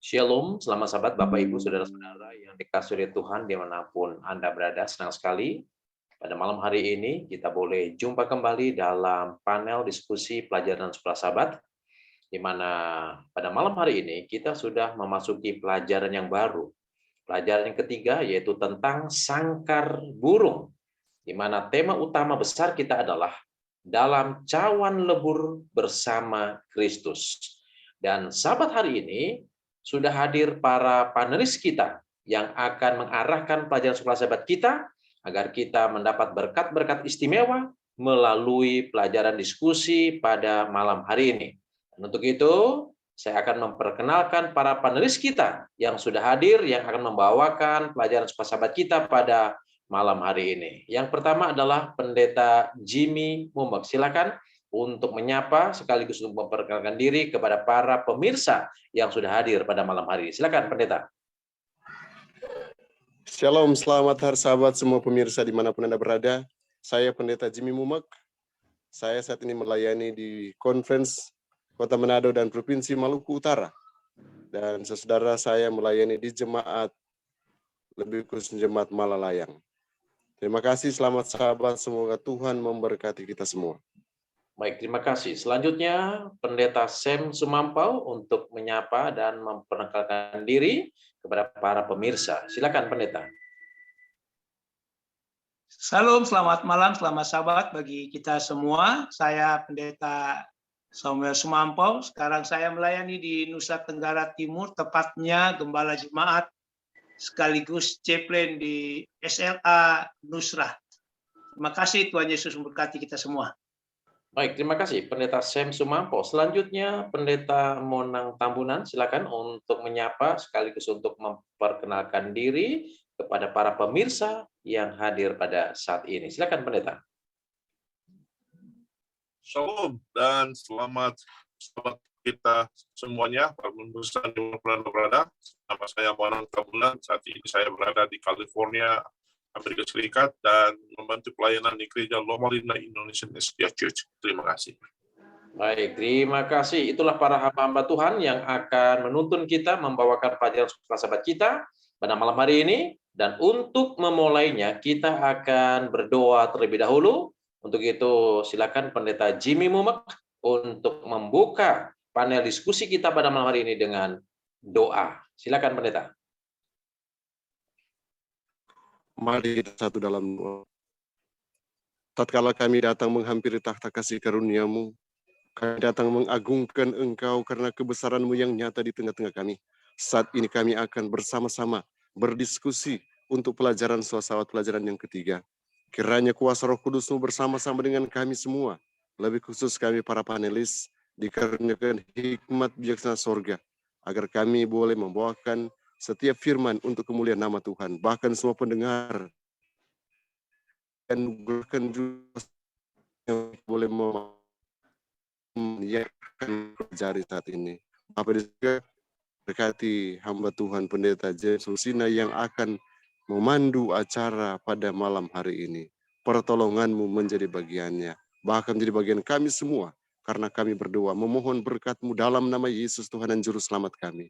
Shalom, selamat sahabat Bapak Ibu Saudara-saudara yang dikasihi oleh Tuhan dimanapun Anda berada. Senang sekali pada malam hari ini kita boleh jumpa kembali dalam panel diskusi pelajaran sekolah sahabat, di mana pada malam hari ini kita sudah memasuki pelajaran yang baru. Pelajaran yang ketiga yaitu tentang sangkar burung, di mana tema utama besar kita adalah dalam cawan lebur bersama Kristus. Dan sahabat hari ini sudah hadir para panelis kita yang akan mengarahkan pelajaran sekolah sahabat kita agar kita mendapat berkat-berkat istimewa melalui pelajaran diskusi pada malam hari ini. Dan untuk itu, saya akan memperkenalkan para panelis kita yang sudah hadir, yang akan membawakan pelajaran sekolah sahabat kita pada malam hari ini. Yang pertama adalah Pendeta Jimmy Mumek. Silakan untuk menyapa sekaligus untuk memperkenalkan diri kepada para pemirsa yang sudah hadir pada malam hari ini. Silakan Pendeta. Shalom, selamat hari sahabat semua pemirsa dimanapun Anda berada. Saya Pendeta Jimmy Mumek. Saya saat ini melayani di Conference Kota Manado dan Provinsi Maluku Utara. Dan saudara saya melayani di jemaat, lebih khusus jemaat Malalayang. Terima kasih, selamat sahabat, semoga Tuhan memberkati kita semua. Baik, terima kasih. Selanjutnya, Pendeta Sam Sumampau untuk menyapa dan memperkenalkan diri kepada para pemirsa. Silakan, Pendeta. Salam, selamat malam, selamat sahabat bagi kita semua. Saya Pendeta Samuel Sumampau. Sekarang saya melayani di Nusa Tenggara Timur, tepatnya Gembala Jemaat sekaligus chaplain di SLA Nusrah. Terima kasih, Tuhan Yesus memberkati kita semua. Baik, terima kasih Pendeta Sam Sumampau. Selanjutnya Pendeta Monang Tambunan, silakan untuk menyapa sekaligus untuk memperkenalkan diri kepada para pemirsa yang hadir pada saat ini. Silakan Pendeta. Shalom dan selamat kita semuanya, para pemirsa di mana berada. Nama saya Monang Tambunan. Saat ini saya berada di California, Amerika Serikat, dan membantu pelayanan di Gereja Loma Linda Indonesian Setia Church. Terima kasih. Baik, terima kasih. Itulah para hamba-hamba Tuhan yang akan menuntun kita membawakan pelajaran sekolah sahabat kita pada malam hari ini. Dan untuk memulainya, kita akan berdoa terlebih dahulu. Untuk itu, silakan Pendeta Jimmy Mumek untuk membuka panel diskusi kita pada malam hari ini dengan doa. Silakan Pendeta. Mari kita satu dalam doa. Tatkala kami datang menghampiri takhta kasih karunia-Mu, kami datang mengagungkan Engkau karena kebesaran-Mu yang nyata di tengah-tengah kami. Saat ini kami akan bersama-sama berdiskusi untuk pelajaran filsafat pelajaran yang ketiga. Kiranya kuasa Roh Kudus-Mu bersama-sama dengan kami semua, lebih khusus kami para panelis, dikaruniakan hikmat bijaksana sorga, agar kami boleh membawakan setiap firman untuk kemuliaan nama Tuhan, bahkan semua pendengar dan bahkan juga yang boleh menyaksikan pelajari saat ini. Bapak juga berkati hamba Tuhan Pendeta James Lusina yang akan memandu acara pada malam hari ini. Pertolongan-Mu menjadi bagiannya, bahkan menjadi bagian kami semua, karena kami berdoa memohon berkat-Mu dalam nama Yesus Tuhan dan Juru Selamat kami.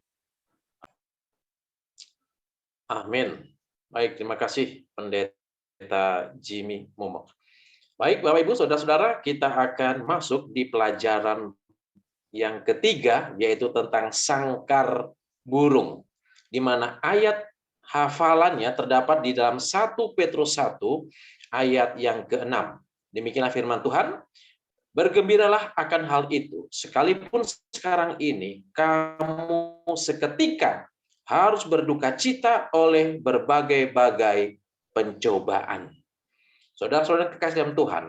Amin. Baik, terima kasih Pendeta Jimmy Mumek. Baik, Bapak Ibu, Saudara-saudara, kita akan masuk di pelajaran yang ketiga, yaitu tentang sangkar burung, di mana ayat hafalannya terdapat di dalam 1 Petrus 1 ayat yang ke-6. Demikianlah firman Tuhan, bergembiralah akan hal itu, sekalipun sekarang ini kamu seketika harus berduka cita oleh berbagai-bagai pencobaan. Saudara-saudara kekasih dalam Tuhan,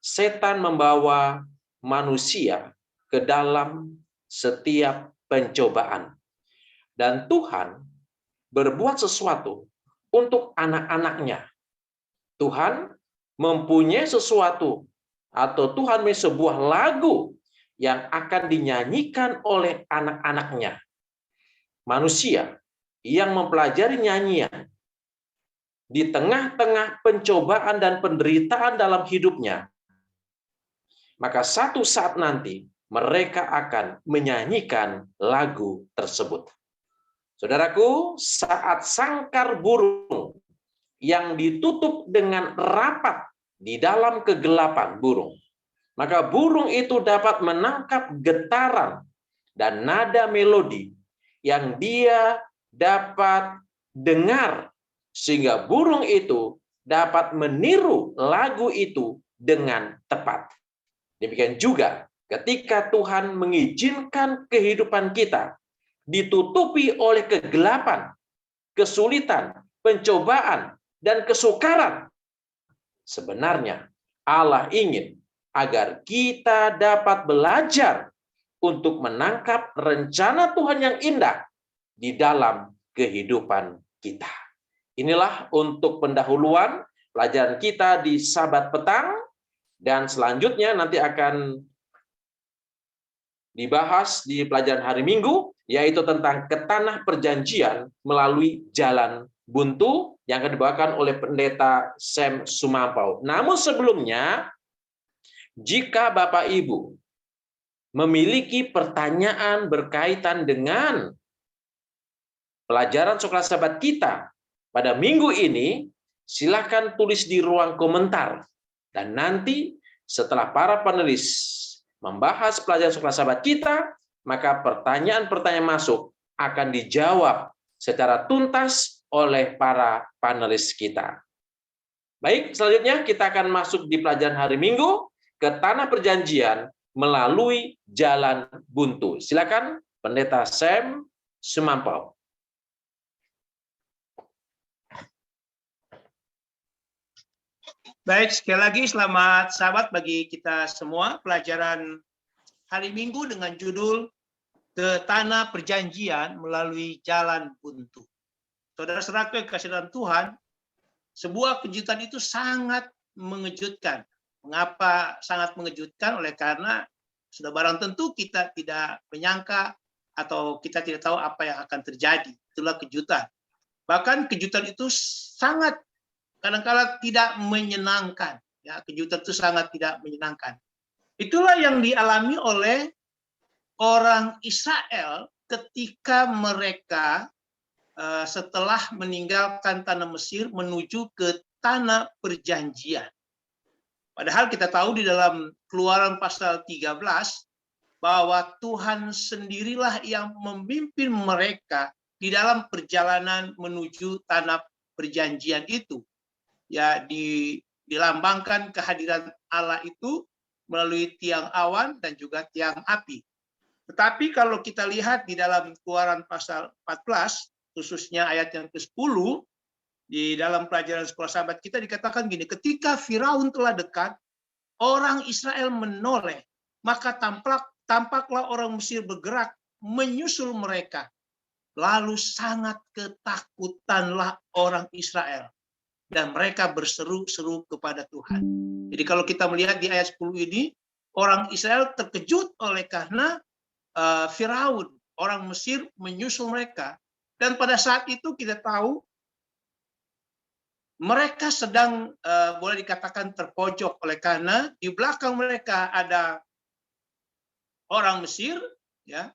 setan membawa manusia ke dalam setiap pencobaan. Dan Tuhan berbuat sesuatu untuk anak-anaknya. Tuhan mempunyai sesuatu, atau Tuhan mempunyai sebuah lagu yang akan dinyanyikan oleh anak-anaknya. Manusia yang mempelajari nyanyian di tengah-tengah pencobaan dan penderitaan dalam hidupnya, maka satu saat nanti mereka akan menyanyikan lagu tersebut. Saudaraku, saat sangkar burung yang ditutup dengan rapat di dalam kegelapan burung, maka burung itu dapat menangkap getaran dan nada melodi yang dia dapat dengar, sehingga burung itu dapat meniru lagu itu dengan tepat. Demikian juga ketika Tuhan mengizinkan kehidupan kita ditutupi oleh kegelapan, kesulitan, pencobaan, dan kesukaran, sebenarnya Allah ingin agar kita dapat belajar untuk menangkap rencana Tuhan yang indah di dalam kehidupan kita. Inilah untuk pendahuluan pelajaran kita di Sabat petang, dan selanjutnya nanti akan dibahas di pelajaran hari Minggu, yaitu tentang ke tanah perjanjian melalui jalan buntu yang akan dibawakan oleh Pendeta Sam Sumampau. Namun sebelumnya, jika Bapak Ibu memiliki pertanyaan berkaitan dengan pelajaran Sekolah Sabat kita pada minggu ini, silakan tulis di ruang komentar. Dan nanti setelah para panelis membahas pelajaran Sekolah Sabat kita, maka pertanyaan-pertanyaan masuk akan dijawab secara tuntas oleh para panelis kita. Baik, selanjutnya kita akan masuk di pelajaran hari Minggu, ke tanah perjanjian melalui jalan buntu. Silakan Pendeta Sam Sumampau. Baik, sekali lagi selamat Sabat bagi kita semua. Pelajaran hari Minggu dengan judul Ke Tanah Perjanjian Melalui Jalan Buntu. Saudara-saudara yang kasih dalam Tuhan, sebuah kejutan itu sangat mengejutkan. Mengapa sangat mengejutkan? Oleh karena sudah barang tentu kita tidak menyangka atau kita tidak tahu apa yang akan terjadi. Itulah kejutan. Bahkan kejutan itu sangat kadang-kala tidak menyenangkan. Ya, kejutan itu sangat tidak menyenangkan. Itulah yang dialami oleh orang Israel ketika mereka setelah meninggalkan tanah Mesir menuju ke tanah perjanjian. Padahal kita tahu di dalam Keluaran pasal 13 bahwa Tuhan sendirilah yang memimpin mereka di dalam perjalanan menuju tanah perjanjian itu. Ya, dilambangkan kehadiran Allah itu melalui tiang awan dan juga tiang api. Tetapi kalau kita lihat di dalam Keluaran pasal 14, khususnya ayat yang ke-10, di dalam pelajaran Sekolah Sabat kita dikatakan gini, ketika Firaun telah dekat, orang Israel menoleh, maka tampaklah orang Mesir bergerak menyusul mereka. Lalu sangat ketakutanlah orang Israel. Dan mereka berseru-seru kepada Tuhan. Jadi kalau kita melihat di ayat 10 ini, orang Israel terkejut oleh karena Firaun, orang Mesir menyusul mereka. Dan pada saat itu kita tahu mereka sedang boleh dikatakan terpojok oleh karena di belakang mereka ada orang Mesir, ya,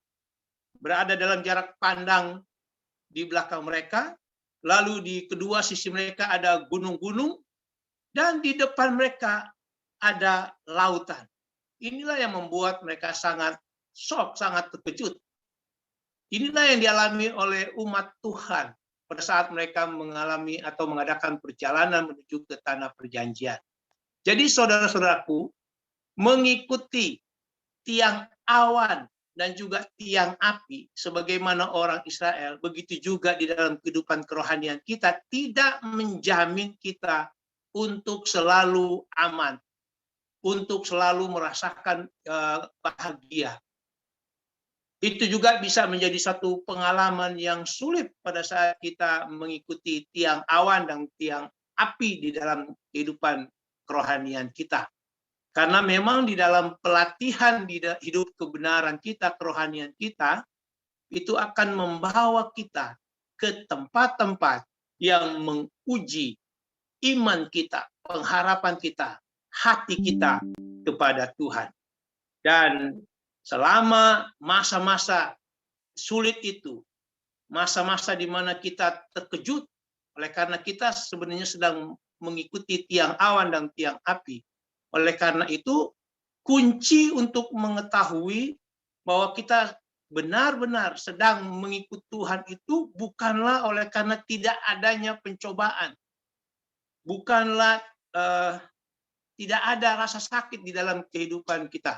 berada dalam jarak pandang di belakang mereka. Lalu di kedua sisi mereka ada gunung-gunung, dan di depan mereka ada lautan. Inilah yang membuat mereka sangat shock, sangat terkejut. Inilah yang dialami oleh umat Tuhan pada saat mereka mengalami atau mengadakan perjalanan menuju ke tanah perjanjian. Jadi saudara-saudaraku, mengikuti tiang awan dan juga tiang api, sebagaimana orang Israel, begitu juga di dalam kehidupan kerohanian kita, tidak menjamin kita untuk selalu aman, untuk selalu merasakan bahagia. Itu juga bisa menjadi satu pengalaman yang sulit pada saat kita mengikuti tiang awan dan tiang api di dalam kehidupan kerohanian kita. Karena memang di dalam pelatihan di hidup kebenaran kita, kerohanian kita, itu akan membawa kita ke tempat-tempat yang menguji iman kita, pengharapan kita, hati kita kepada Tuhan. Dan selama masa-masa sulit itu, masa-masa di mana kita terkejut oleh karena kita sebenarnya sedang mengikuti tiang awan dan tiang api. Oleh karena itu, kunci untuk mengetahui bahwa kita benar-benar sedang mengikut Tuhan itu bukanlah oleh karena tidak adanya pencobaan. Bukanlah tidak ada rasa sakit di dalam kehidupan kita.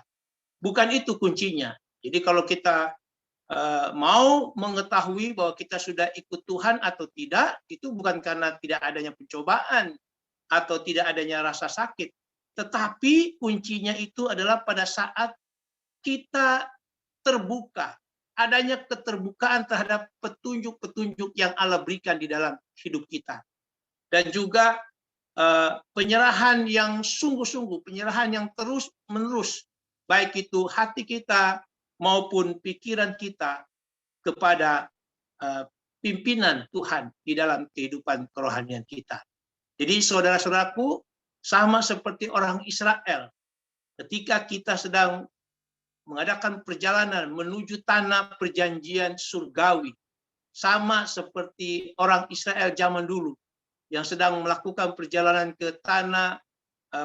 Bukan itu kuncinya. Jadi kalau kita mau mengetahui bahwa kita sudah ikut Tuhan atau tidak, itu bukan karena tidak adanya pencobaan atau tidak adanya rasa sakit. Tetapi kuncinya itu adalah pada saat kita terbuka, adanya keterbukaan terhadap petunjuk-petunjuk yang Allah berikan di dalam hidup kita. Dan juga penyerahan yang sungguh-sungguh, penyerahan yang terus-menerus, baik itu hati kita maupun pikiran kita kepada pimpinan Tuhan di dalam kehidupan kerohanian kita. Jadi saudara-saudaraku, sama seperti orang Israel, ketika kita sedang mengadakan perjalanan menuju tanah perjanjian surgawi, sama seperti orang Israel zaman dulu, yang sedang melakukan perjalanan ke tanah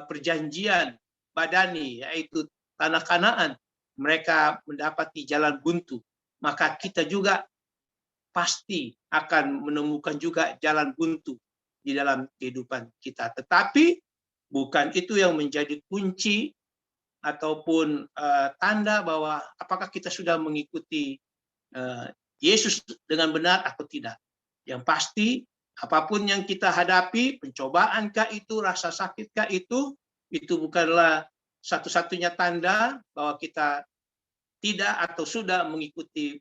perjanjian badani, yaitu tanah Kanaan, mereka mendapati jalan buntu. Maka kita juga pasti akan menemukan juga jalan buntu di dalam kehidupan kita. Tetapi bukan itu yang menjadi kunci ataupun tanda bahwa apakah kita sudah mengikuti Yesus dengan benar atau tidak. Yang pasti, apapun yang kita hadapi, pencobaankah itu, rasa sakitkah itu bukanlah satu-satunya tanda bahwa kita tidak atau sudah mengikuti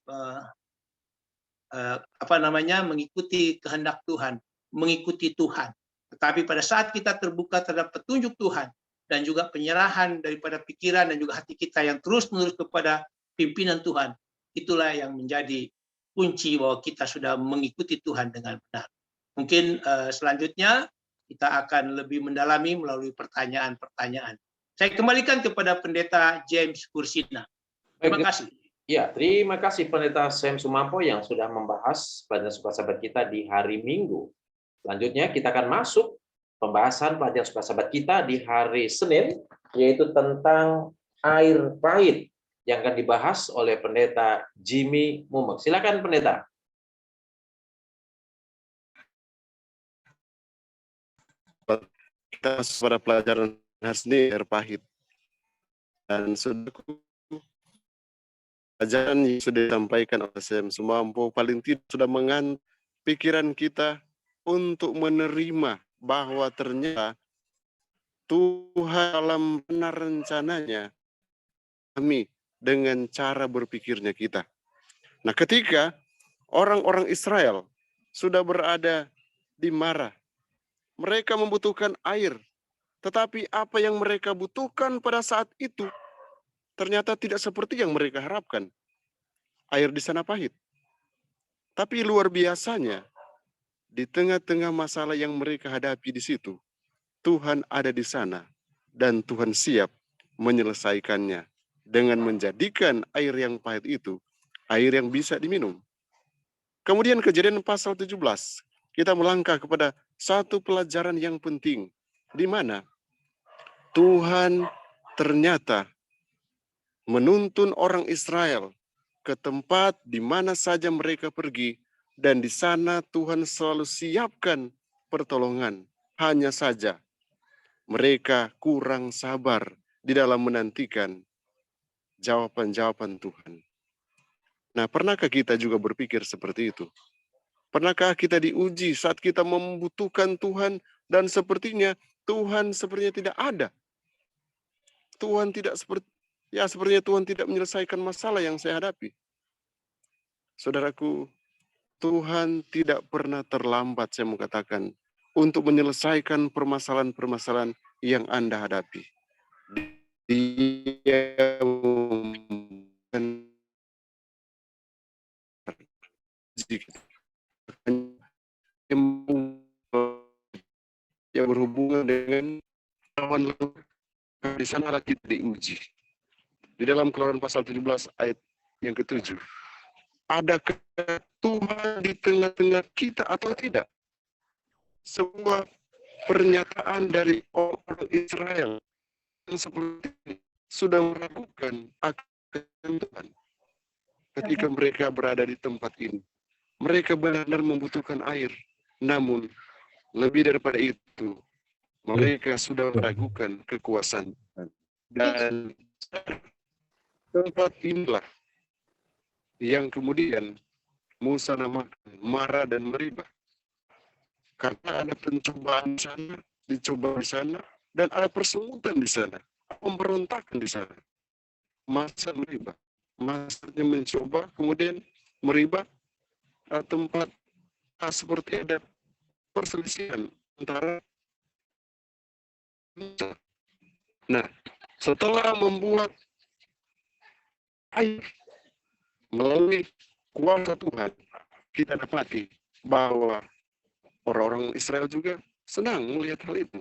mengikuti kehendak Tuhan, mengikuti Tuhan. Tetapi pada saat kita terbuka terhadap petunjuk Tuhan dan juga penyerahan daripada pikiran dan juga hati kita yang terus-menerus kepada pimpinan Tuhan, itulah yang menjadi kunci bahwa kita sudah mengikuti Tuhan dengan benar. Mungkin selanjutnya kita akan lebih mendalami melalui pertanyaan-pertanyaan. Saya kembalikan kepada Pendeta James Kursina. Terima kasih. Ya, terima kasih Pendeta Sam Sumampo yang sudah membahas pelajaran Sukasabat kita di hari Minggu. Selanjutnya kita akan masuk pembahasan pelajaran Sukasabat kita di hari Senin, yaitu tentang air pahit yang akan dibahas oleh Pendeta Jimmy Mumek. Silakan Pendeta. Kita masuk pada pelajaran hari Senin, air pahit. Dan ajaran yang sudah disampaikan oleh Sam Sumampo paling tidak sudah mengantar pikiran kita untuk menerima bahwa ternyata Tuhan dalam benar rencananya kami dengan cara berpikirnya kita. Nah, ketika orang-orang Israel sudah berada di Marah, mereka membutuhkan air, tetapi apa yang mereka butuhkan pada saat itu ternyata tidak seperti yang mereka harapkan. Air di sana pahit. Tapi luar biasanya, di tengah-tengah masalah yang mereka hadapi di situ, Tuhan ada di sana dan Tuhan siap menyelesaikannya dengan menjadikan air yang pahit itu air yang bisa diminum. Kemudian Kejadian pasal 17, kita melangkah kepada satu pelajaran yang penting, di mana Tuhan ternyata menuntun orang Israel ke tempat di mana saja mereka pergi, dan di sana Tuhan selalu siapkan pertolongan. Hanya saja mereka kurang sabar di dalam menantikan jawaban-jawaban Tuhan. Nah, pernahkah kita juga berpikir seperti itu? Pernahkah kita diuji saat kita membutuhkan Tuhan dan sepertinya Tuhan sepertinya tidak ada? Tuhan tidak sepertinya Tuhan tidak menyelesaikan masalah yang saya hadapi. Saudaraku, Tuhan tidak pernah terlambat, saya mau katakan, untuk menyelesaikan permasalahan-permasalahan yang Anda hadapi. Dia yang berhubungan dengan lawan di sanalah kita diuji. Di dalam Keluaran pasal 17 ayat yang ke-7. Adakah Tuhan di tengah-tengah kita atau tidak? Sebuah pernyataan dari orang Israel yang seperti ini sudah meragukan akan Tuhan. Ketika mereka berada di tempat ini, mereka benar-benar membutuhkan air. Namun, lebih daripada itu, mereka sudah meragukan kekuasaan Tuhan. Dan tempat inilah yang kemudian Musa namakan Mara dan Meribah. Karena ada pencobaan di sana, dicoba di sana, dan ada persemutan di sana, pemberontakan di sana. Masa Meribah, masanya mencoba, kemudian Meribah, tempat seperti ada perselisihan antara. Nah, setelah membuat air melalui kuasa Tuhan, kita dapati bahwa orang-orang Israel juga senang melihat hal itu.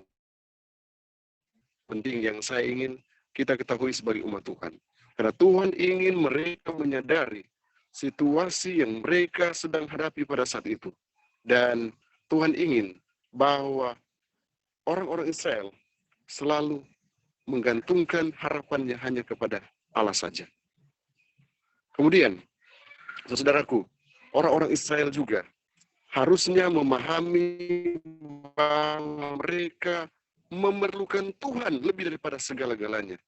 Penting yang saya ingin kita ketahui sebagai umat Tuhan. Karena Tuhan ingin mereka menyadari situasi yang mereka sedang hadapi pada saat itu. Dan Tuhan ingin bahwa orang-orang Israel selalu menggantungkan harapannya hanya kepada Allah saja. Kemudian, saudaraku, orang-orang Israel juga harusnya memahami bahwa mereka memerlukan Tuhan lebih daripada segala-galanya.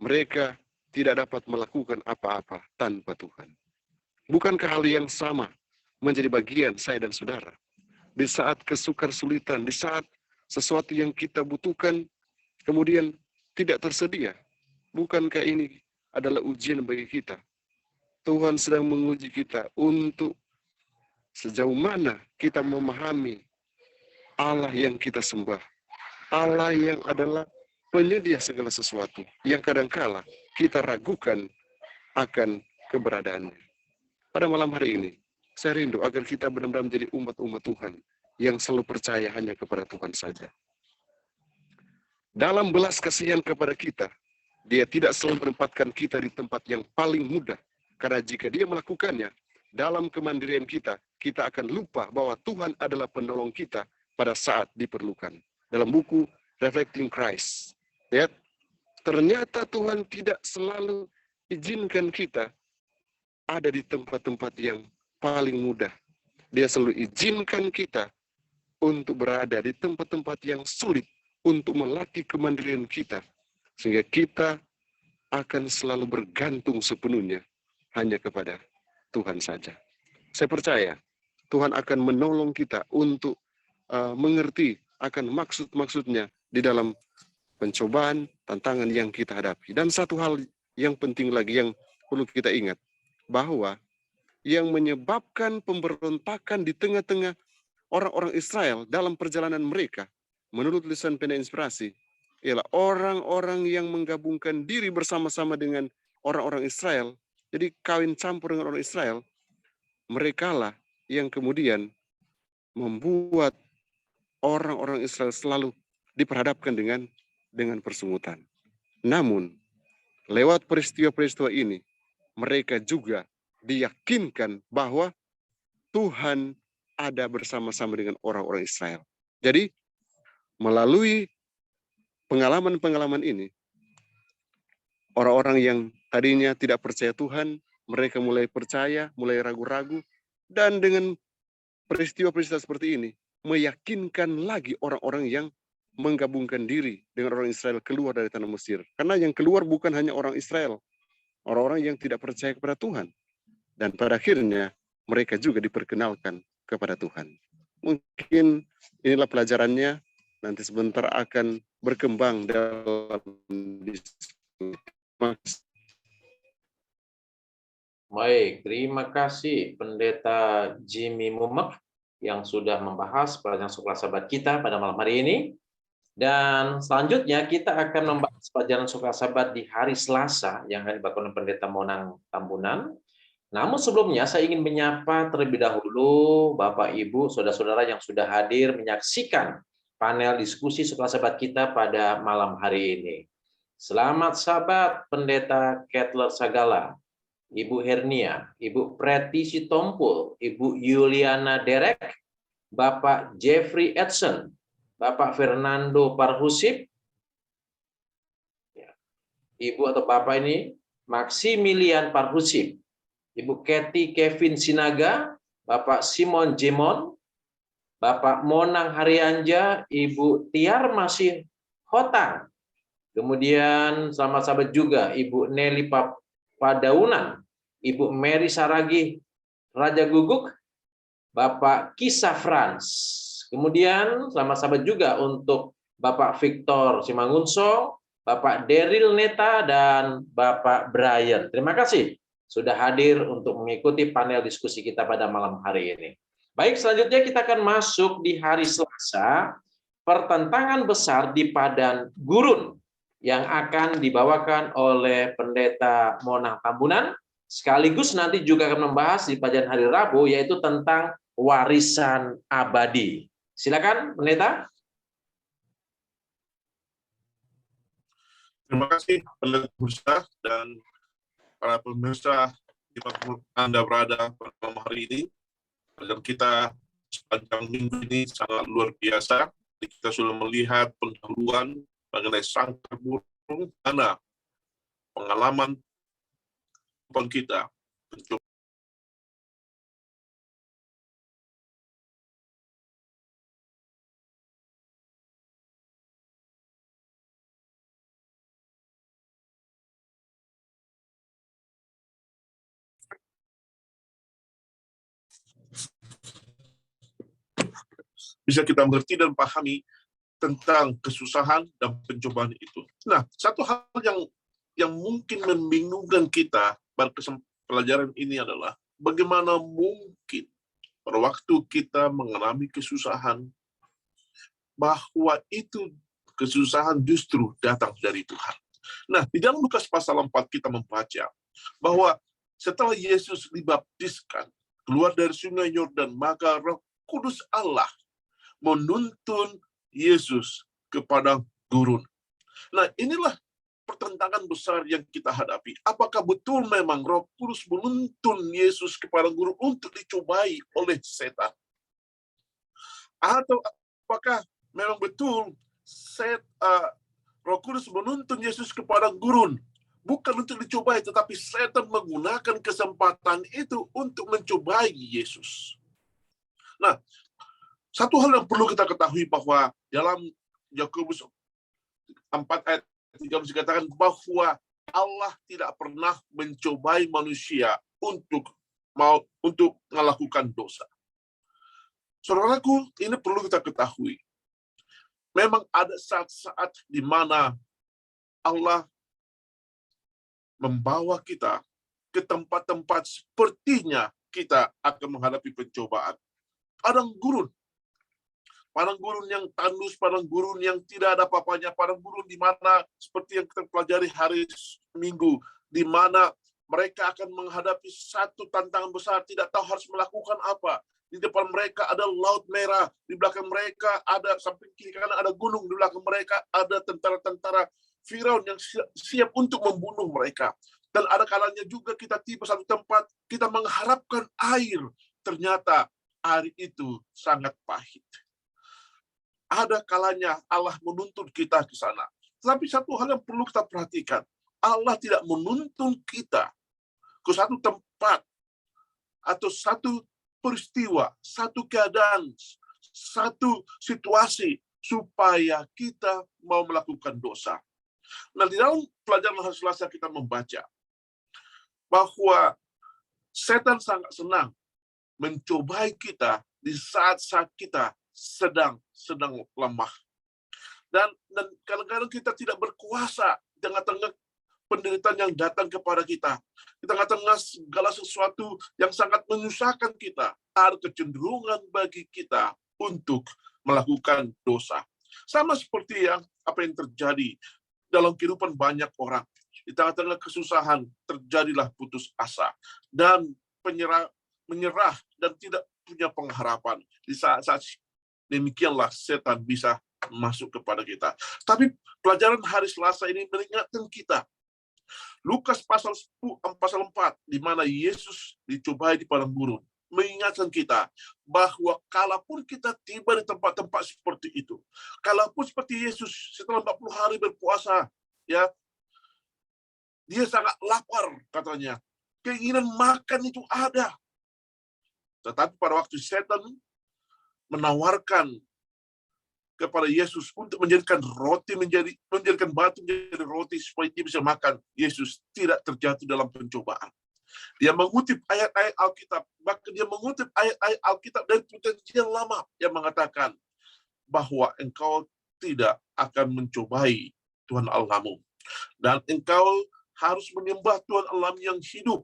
Mereka tidak dapat melakukan apa-apa tanpa Tuhan. Bukankah hal yang sama menjadi bagian saya dan saudara? Di saat kesulitan, di saat sesuatu yang kita butuhkan, kemudian tidak tersedia. Bukankah ini adalah ujian bagi kita? Tuhan sedang menguji kita untuk sejauh mana kita memahami Allah yang kita sembah. Allah yang adalah penyedia segala sesuatu, yang kadangkala kita ragukan akan keberadaannya. Pada malam hari ini, saya rindu agar kita benar-benar menjadi umat-umat Tuhan yang selalu percaya hanya kepada Tuhan saja. Dalam belas kasihan kepada kita, Dia tidak selalu menempatkan kita di tempat yang paling mudah. Karena jika Dia melakukannya, dalam kemandirian kita, kita akan lupa bahwa Tuhan adalah penolong kita pada saat diperlukan. Dalam buku Reflecting Christ, ya, ternyata Tuhan tidak selalu izinkan kita ada di tempat-tempat yang paling mudah. Dia selalu izinkan kita untuk berada di tempat-tempat yang sulit untuk melatih kemandirian kita. Sehingga kita akan selalu bergantung sepenuhnya hanya kepada Tuhan saja. Saya percaya Tuhan akan menolong kita untuk mengerti akan maksud-maksudnya di dalam pencobaan, tantangan yang kita hadapi. Dan satu hal yang penting lagi yang perlu kita ingat, bahwa yang menyebabkan pemberontakan di tengah-tengah orang-orang Israel dalam perjalanan mereka, menurut tulisan Pena Inspirasi, ialah orang-orang yang menggabungkan diri bersama-sama dengan orang-orang Israel. Jadi kawin campur dengan orang Israel, merekalah yang kemudian membuat orang-orang Israel selalu diperhadapkan dengan persungutan. Namun, lewat peristiwa-peristiwa ini, mereka juga diyakinkan bahwa Tuhan ada bersama-sama dengan orang-orang Israel. Jadi, melalui pengalaman-pengalaman ini, orang-orang yang tadinya tidak percaya Tuhan, mereka mulai percaya, mulai ragu-ragu, dan dengan peristiwa-peristiwa seperti ini, meyakinkan lagi orang-orang yang menggabungkan diri dengan orang Israel keluar dari tanah Mesir. Karena yang keluar bukan hanya orang Israel, orang-orang yang tidak percaya kepada Tuhan. Dan pada akhirnya, mereka juga diperkenalkan kepada Tuhan. Mungkin inilah pelajarannya, nanti sebentar akan berkembang dalam diskusi. Baik, terima kasih Pendeta Jimmy Mumek yang sudah membahas pelajaran Suka Sabat kita pada malam hari ini. Dan selanjutnya kita akan membahas pelajaran Suka Sabat di hari Selasa yang akan dibawakan oleh Pendeta Monang Tambunan. Namun sebelumnya saya ingin menyapa terlebih dahulu Bapak, Ibu, saudara-saudara yang sudah hadir menyaksikan panel diskusi Suka Sabat kita pada malam hari ini. Selamat Sabat Pendeta Kettler Sagala. Ibu Hernia, Ibu Preti Sitompul, Ibu Yuliana Derek, Bapak Jeffrey Edson, Bapak Fernando Parhusip, Ibu atau Bapak ini Maximilian Parhusip, Ibu Kathy Kevin Sinaga, Bapak Simon Jemon, Bapak Monang Haryanja, Ibu Tiar Masih Hotang, kemudian sama sahabat juga Ibu Nelly Padaunan, Ibu Mary Saragi Raja Guguk, Bapak Kisah Frans. Kemudian sama sahabat juga untuk Bapak Victor Simangunso, Bapak Daryl Neta, dan Bapak Brian. Terima kasih sudah hadir untuk mengikuti panel diskusi kita pada malam hari ini. Baik, selanjutnya kita akan masuk di hari Selasa, pertentangan besar di Padan Gurun yang akan dibawakan oleh Pendeta Monang Tambunan, sekaligus nanti juga akan membahas di pelajaran hari Rabu, yaitu tentang warisan abadi. Silakan, Pendeta. Terima kasih, Pendeta Bursa dan para pemirsa di mana Anda berada pada malam hari ini. Dan kita sepanjang minggu ini sangat luar biasa. Kita sudah melihat pendahuluan mengenai sang burung, mana pengalaman kita. Bisa kita mengerti dan pahami tentang kesusahan dan pencobaan itu. Nah, satu hal yang mungkin membingungkan kita pada pelajaran ini adalah bagaimana mungkin pada waktu kita mengalami kesusahan, bahwa itu kesusahan justru datang dari Tuhan. Nah, di dalam Lukas pasal 4 kita membaca bahwa setelah Yesus dibaptiskan, keluar dari sungai Yordan, maka Roh Kudus Allah menuntun Yesus ke padang gurun. Nah, inilah pertentangan besar yang kita hadapi. Apakah betul memang Roh Kudus menuntun Yesus ke padang gurun untuk dicobai oleh setan? Atau apakah memang betul Roh Kudus menuntun Yesus ke padang gurun bukan untuk dicobai, tetapi setan menggunakan kesempatan itu untuk mencobai Yesus? Nah, satu hal yang perlu kita ketahui bahwa dalam Yakobus 4 ayat 3 dikatakan bahwa Allah tidak pernah mencobai manusia untuk melakukan dosa. Saudaraku, ini perlu kita ketahui. Memang ada saat-saat di mana Allah membawa kita ke tempat-tempat sepertinya kita akan menghadapi pencobaan. Padang gurun yang tandus, padang gurun yang tidak ada apa-apanya, padang gurun di mana seperti yang kita pelajari hari Minggu, di mana mereka akan menghadapi satu tantangan besar, tidak tahu harus melakukan apa. Di depan mereka ada Laut Merah, di belakang mereka ada samping kiri kanan ada gunung, di belakang mereka ada tentara-tentara Firaun yang siap untuk membunuh mereka. Dan ada kalanya juga kita tiba satu tempat, kita mengharapkan air, ternyata air itu sangat pahit. Ada kalanya Allah menuntun kita ke sana. Tapi satu hal yang perlu kita perhatikan, Allah tidak menuntun kita ke satu tempat atau satu peristiwa, satu keadaan, satu situasi supaya kita mau melakukan dosa. Nah, di dalam pelajaran hari Selasa kita membaca bahwa setan sangat senang mencobai kita di saat-saat kita sedang lemah. Dan kadang-kadang kita tidak berkuasa di tengah-tengah penderitaan yang datang kepada kita. Di tengah-tengah segala sesuatu yang sangat menyusahkan kita, ada kecenderungan bagi kita untuk melakukan dosa. Sama seperti apa yang terjadi dalam kehidupan banyak orang. Di tengah-tengah kesusahan terjadilah putus asa dan menyerah dan tidak punya pengharapan. Di saat-saat demikianlah setan bisa masuk kepada kita. Tapi pelajaran hari Selasa ini mengingatkan kita Lukas pasal 4, di mana Yesus dicobai di padang gurun, mengingatkan kita bahwa kalaupun kita tiba di tempat-tempat seperti itu, kalaupun seperti Yesus setelah 40 hari berpuasa, ya, dia sangat lapar katanya. Keinginan makan itu ada. Tetapi pada waktu setan menawarkan kepada Yesus untuk menjadikan batu menjadi roti supaya dia bisa makan, Yesus tidak terjatuh dalam pencobaan. Dia mengutip ayat-ayat Alkitab, bahkan dia mengutip ayat-ayat Alkitab dari Perjanjian Lama yang mengatakan bahwa engkau tidak akan mencobai Tuhan Allahmu, dan engkau harus menyembah Tuhan Allahmu yang hidup,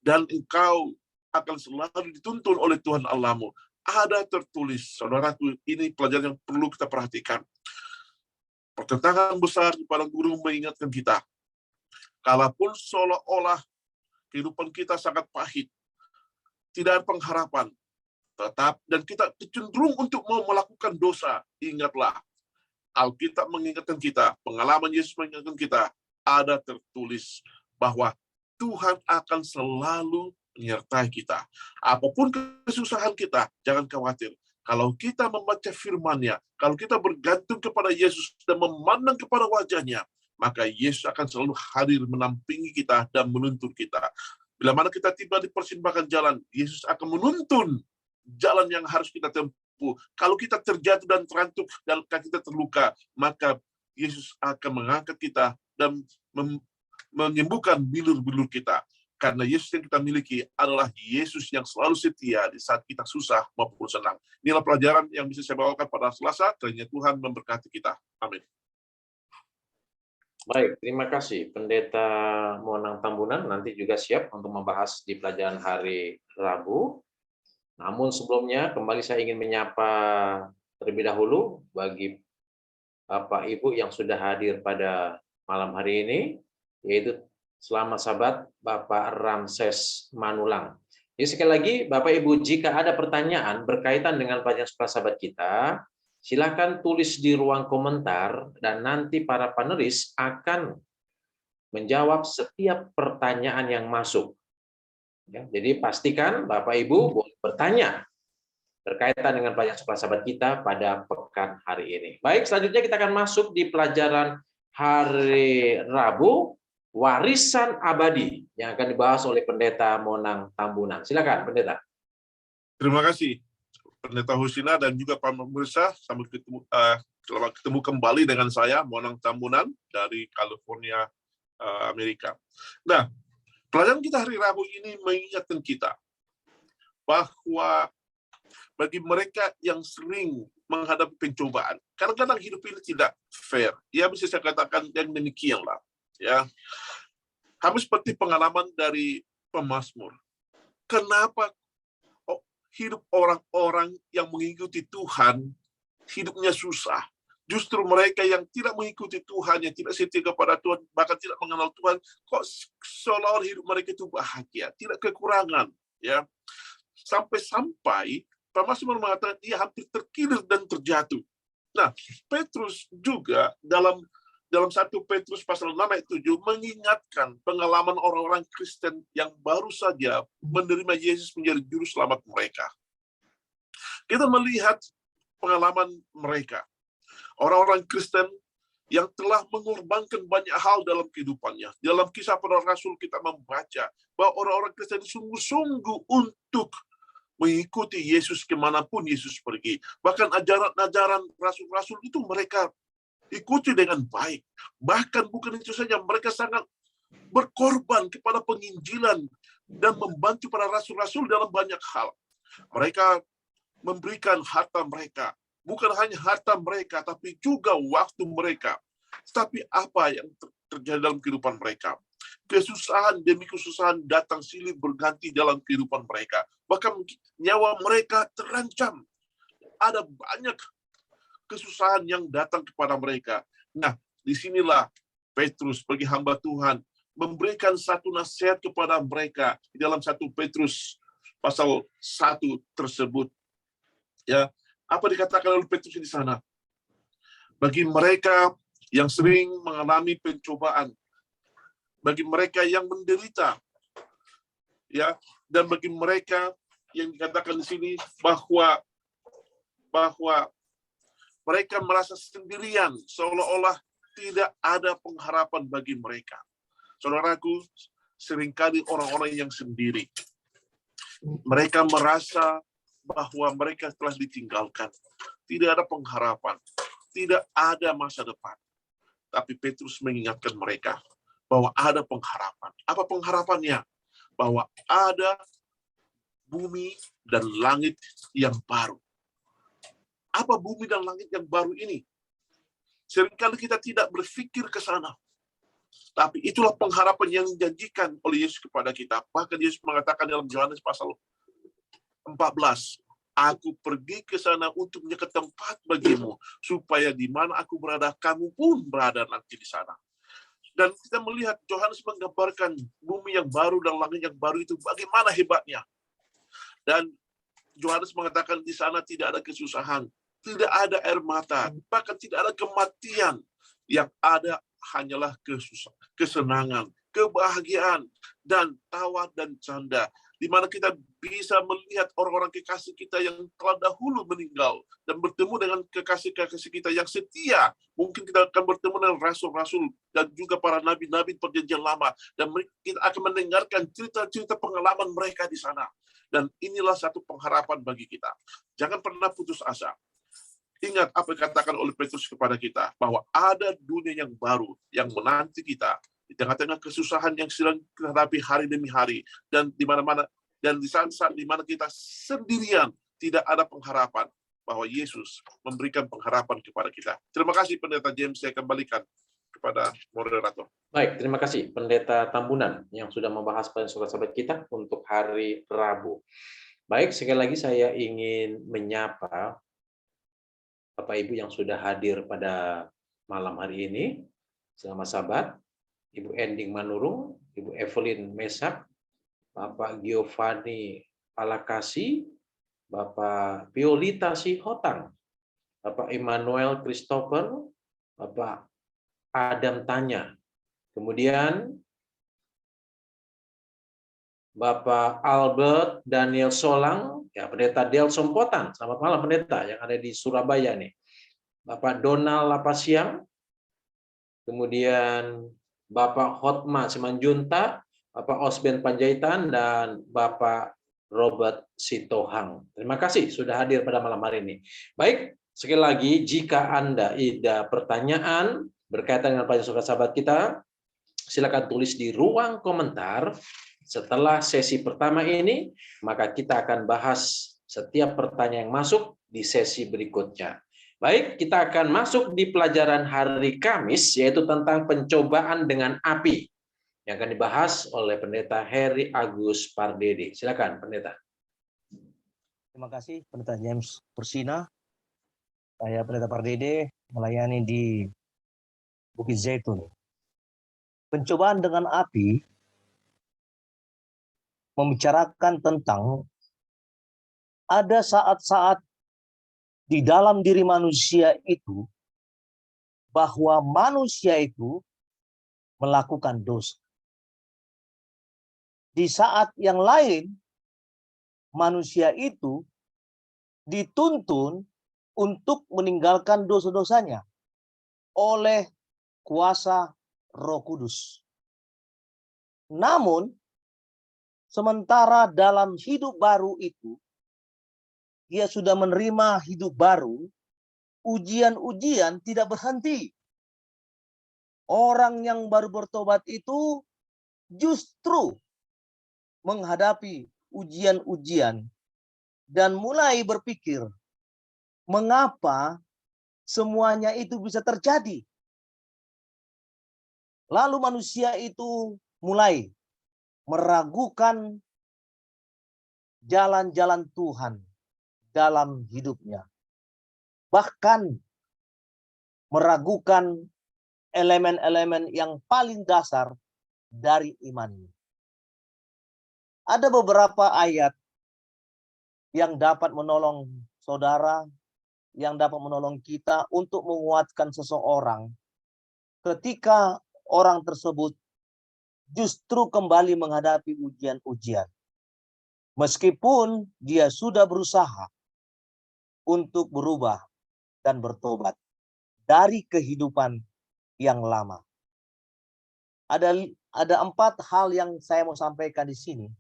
dan engkau akan selalu dituntun oleh Tuhan Allahmu. Ada tertulis, saudaraku, ini pelajaran yang perlu kita perhatikan. Pertentangan besar di padang gurun mengingatkan kita, kalaupun seolah-olah kehidupan kita sangat pahit, tidak ada pengharapan, dan kita cenderung untuk mau melakukan dosa, ingatlah, Alkitab mengingatkan kita, pengalaman Yesus mengingatkan kita, ada tertulis bahwa Tuhan akan selalu menyertai kita. Apapun kesusahan kita, jangan khawatir. Kalau kita membaca firman-Nya, kalau kita bergantung kepada Yesus dan memandang kepada wajah-Nya, maka Yesus akan selalu hadir menampingi kita dan menuntun kita. Bila mana kita tiba di persimpangan jalan, Yesus akan menuntun jalan yang harus kita tempuh. Kalau kita terjatuh dan terantuk dan kita terluka, maka Yesus akan mengangkat kita dan menyembuhkan bilur-bilur kita. Karena Yesus yang kita miliki adalah Yesus yang selalu setia di saat kita susah maupun senang. Inilah pelajaran yang bisa saya bawakan pada Selasa. Kiranya Tuhan memberkati kita. Amin. Baik, terima kasih Pendeta Monang Tambunan. Nanti juga siap untuk membahas di pelajaran hari Rabu. Namun sebelumnya kembali saya ingin menyapa terlebih dahulu bagi Bapak Ibu yang sudah hadir pada malam hari ini, yaitu selamat sahabat Bapak Ramses Manulang. Jadi sekali lagi Bapak Ibu, jika ada pertanyaan berkaitan dengan pelajaran sekolah sahabat kita, silakan tulis di ruang komentar dan nanti para panelis akan menjawab setiap pertanyaan yang masuk. Ya, jadi pastikan Bapak Ibu boleh bertanya berkaitan dengan pelajaran sekolah sahabat kita pada pekan hari ini. Baik, selanjutnya kita akan masuk di pelajaran hari Rabu, warisan abadi, yang akan dibahas oleh Pendeta Monang Tambunan. Silakan, Pendeta. Terima kasih, Pendeta Husina dan juga para pemirsa. Selamat ketemu kembali dengan saya, Monang Tambunan dari California, Amerika. Nah, pelajaran kita hari Rabu ini mengingatkan kita bahwa bagi mereka yang sering menghadapi pencobaan, kadang-kadang hidup ini tidak fair. Ya, bisa saya katakan yang demikianlah. Ya, kami seperti pengalaman dari pemazmur. Kenapa hidup orang-orang yang mengikuti Tuhan hidupnya susah? Justru mereka yang tidak mengikuti Tuhan, yang tidak setia kepada Tuhan, bahkan tidak mengenal Tuhan, kok seolah-olah hidup mereka itu bahagia, tidak kekurangan. Ya, sampai-sampai pemazmur mengatakan dia hampir terkilir dan terjatuh. Nah, Petrus juga dalam 1 Petrus pasal 6 ayat 7 mengingatkan pengalaman orang-orang Kristen yang baru saja menerima Yesus menjadi juru selamat mereka. Kita melihat pengalaman mereka. Orang-orang Kristen yang telah mengorbankan banyak hal dalam kehidupannya. Dalam Kisah Para Rasul kita membaca bahwa orang-orang Kristen sungguh-sungguh untuk mengikuti Yesus kemanapun Yesus pergi. Bahkan ajaran-ajaran rasul-rasul itu mereka ikuti dengan baik. Bahkan bukan itu saja, mereka sangat berkorban kepada penginjilan dan membantu para rasul-rasul dalam banyak hal. Mereka memberikan harta mereka. Bukan hanya harta mereka, tapi juga waktu mereka. Tapi apa yang terjadi dalam kehidupan mereka? Kesusahan demi kesusahan datang silih berganti dalam kehidupan mereka. Bahkan nyawa mereka terancam. Ada banyak kesusahan yang datang kepada mereka. Nah, disinilah Petrus bagi hamba Tuhan memberikan satu nasihat kepada mereka di dalam 1 Petrus pasal 1 tersebut. Ya, apa dikatakan oleh Petrus di sana? Bagi mereka yang sering mengalami pencobaan, bagi mereka yang menderita, ya, dan bagi mereka yang dikatakan di sini bahwa mereka merasa sendirian, seolah-olah tidak ada pengharapan bagi mereka. Saudaraku, seringkali orang-orang yang sendiri, mereka merasa bahwa mereka telah ditinggalkan, tidak ada pengharapan, tidak ada masa depan. Tapi Petrus mengingatkan mereka bahwa ada pengharapan. Apa pengharapannya? Bahwa ada bumi dan langit yang baru. Apa bumi dan langit yang baru ini? Seringkali kita tidak berpikir ke sana. Tapi itulah pengharapan yang dijanjikan oleh Yesus kepada kita. Bahkan Yesus mengatakan dalam Yohanes pasal 14, aku pergi ke sana untuk menyiapkan tempat bagimu, supaya di mana aku berada, kamu pun berada nanti di sana. Dan kita melihat Yohanes menggambarkan bumi yang baru dan langit yang baru itu bagaimana hebatnya. Dan Yohanes mengatakan di sana tidak ada kesusahan, tidak ada air mata, bahkan tidak ada kematian. Yang ada hanyalah kesenangan, kebahagiaan, dan tawa dan canda. Di mana kita bisa melihat orang-orang kekasih kita yang telah dahulu meninggal dan bertemu dengan kekasih-kekasih kita yang setia. Mungkin kita akan bertemu dengan rasul-rasul dan juga para nabi-nabi perjanjian lama, dan kita akan mendengarkan cerita-cerita pengalaman mereka di sana. Dan inilah satu pengharapan bagi kita. Jangan pernah putus asa. Ingat apa yang dikatakan oleh Petrus kepada kita, bahwa ada dunia yang baru yang menanti kita di tengah-tengah kesusahan yang sedang kita hadapi hari demi hari, dan di mana-mana, dan di saat-saat di mana kita sendirian, tidak ada pengharapan, bahwa Yesus memberikan pengharapan kepada kita. Terima kasih Pendeta James, saya kembalikan kepada moderator. Baik, terima kasih Pendeta Tambunan yang sudah membahas pada sahabat-sahabat kita untuk hari Rabu. Baik, sekali lagi saya ingin menyapa Bapak Ibu yang sudah hadir pada malam hari ini. Selamat sahabat, Ibu Ending Manurung, Ibu Evelyn Mesak, Bapak Giovanni Palakasi, Bapak Violita Sihotang, Bapak Emmanuel Christopher, Bapak Adam Tanya, kemudian Bapak Albert Daniel Solang, ya Pendeta Del Sompotan, selamat malam Pendeta yang ada di Surabaya nih. Bapak Donald Lapasiang, kemudian Bapak Hotma Simanjunta, Bapak Osben Panjaitan, dan Bapak Robert Sitohang. Terima kasih sudah hadir pada malam hari ini. Baik, sekali lagi jika Anda ada pertanyaan berkaitan dengan pelajaran sahabat kita, silakan tulis di ruang komentar. Setelah sesi pertama ini, maka kita akan bahas setiap pertanyaan yang masuk di sesi berikutnya. Baik, kita akan masuk di pelajaran hari Kamis, yaitu tentang pencobaan dengan api, yang akan dibahas oleh Pendeta Heri Agus Pardede. Silakan, Pendeta. Terima kasih, Pendeta James Persina. Saya Pendeta Pardede, melayani di Bukit Zaitun. Pencobaan dengan api membicarakan tentang ada saat-saat di dalam diri manusia itu bahwa manusia itu melakukan dosa. Di saat yang lain, manusia itu dituntun untuk meninggalkan dosa-dosanya oleh kuasa Roh Kudus. Namun, sementara dalam hidup baru itu, dia sudah menerima hidup baru, ujian-ujian tidak berhenti. Orang yang baru bertobat itu justru menghadapi ujian-ujian dan mulai berpikir, mengapa semuanya itu bisa terjadi? Lalu manusia itu mulai meragukan jalan-jalan Tuhan dalam hidupnya. Bahkan meragukan elemen-elemen yang paling dasar dari imannya. Ada beberapa ayat yang dapat menolong saudara, yang dapat menolong kita untuk menguatkan seseorang ketika orang tersebut justru kembali menghadapi ujian-ujian. Meskipun dia sudah berusaha untuk berubah dan bertobat dari kehidupan yang lama. Ada 4 hal yang saya mau sampaikan di sini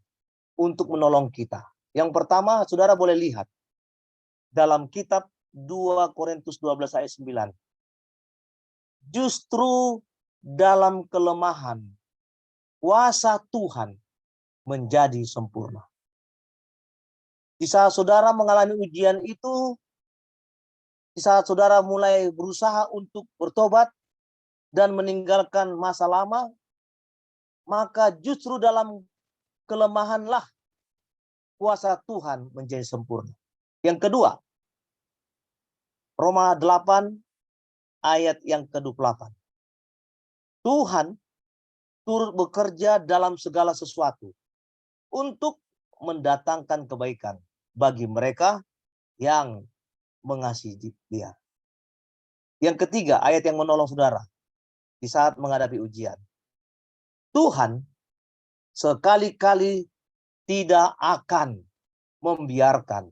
untuk menolong kita. Yang pertama, saudara boleh lihat dalam kitab 2 Korintus 12 ayat 9. Justru dalam kelemahan, kuasa Tuhan menjadi sempurna. Di saat saudara mengalami ujian itu, di saat saudara mulai berusaha untuk bertobat dan meninggalkan masa lama, maka justru dalam kelemahanlah kuasa Tuhan menjadi sempurna. Yang kedua, Roma 8 ayat yang ke-28. Tuhan turut bekerja dalam segala sesuatu untuk mendatangkan kebaikan bagi mereka yang mengasihi Dia. Yang ketiga, ayat yang menolong saudara di saat menghadapi ujian. Tuhan sekali-kali tidak akan membiarkan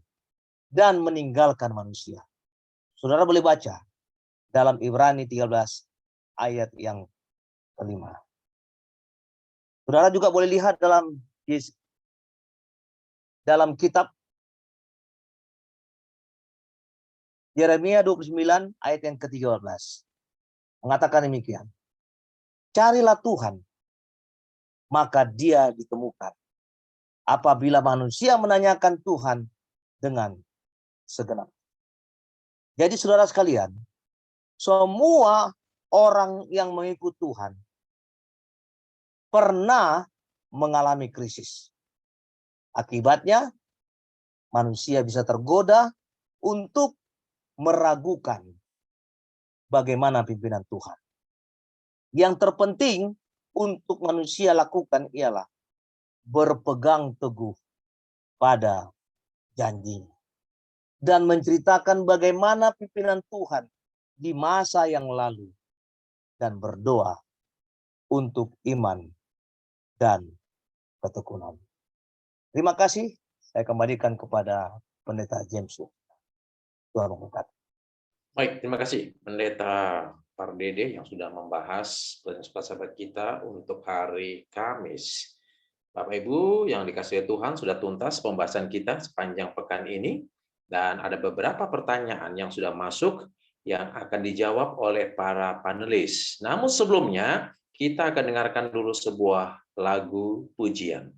dan meninggalkan manusia. Saudara boleh baca dalam Ibrani 13 ayat yang ke-5. Saudara juga boleh lihat dalam kitab Yeremia 29 ayat yang ke-13. Mengatakan demikian. Carilah Tuhan, maka Dia ditemukan. Apabila manusia menanyakan Tuhan dengan segenap. Jadi saudara sekalian, semua orang yang mengikut Tuhan pernah mengalami krisis. Akibatnya, manusia bisa tergoda untuk meragukan bagaimana pimpinan Tuhan. Yang terpenting untuk manusia lakukan ialah berpegang teguh pada janjinya dan menceritakan bagaimana pimpinan Tuhan di masa yang lalu dan berdoa untuk iman dan ketekunan. Terima kasih. Saya kembalikan kepada Pendeta James. Tuhan memberkati. Baik, terima kasih Pendeta Pardede yang sudah membahas sahabat kita untuk hari Kamis. Bapak Ibu yang dikasihi Tuhan, sudah tuntas pembahasan kita sepanjang pekan ini dan ada beberapa pertanyaan yang sudah masuk yang akan dijawab oleh para panelis. Namun sebelumnya kita akan dengarkan dulu sebuah lagu pujian.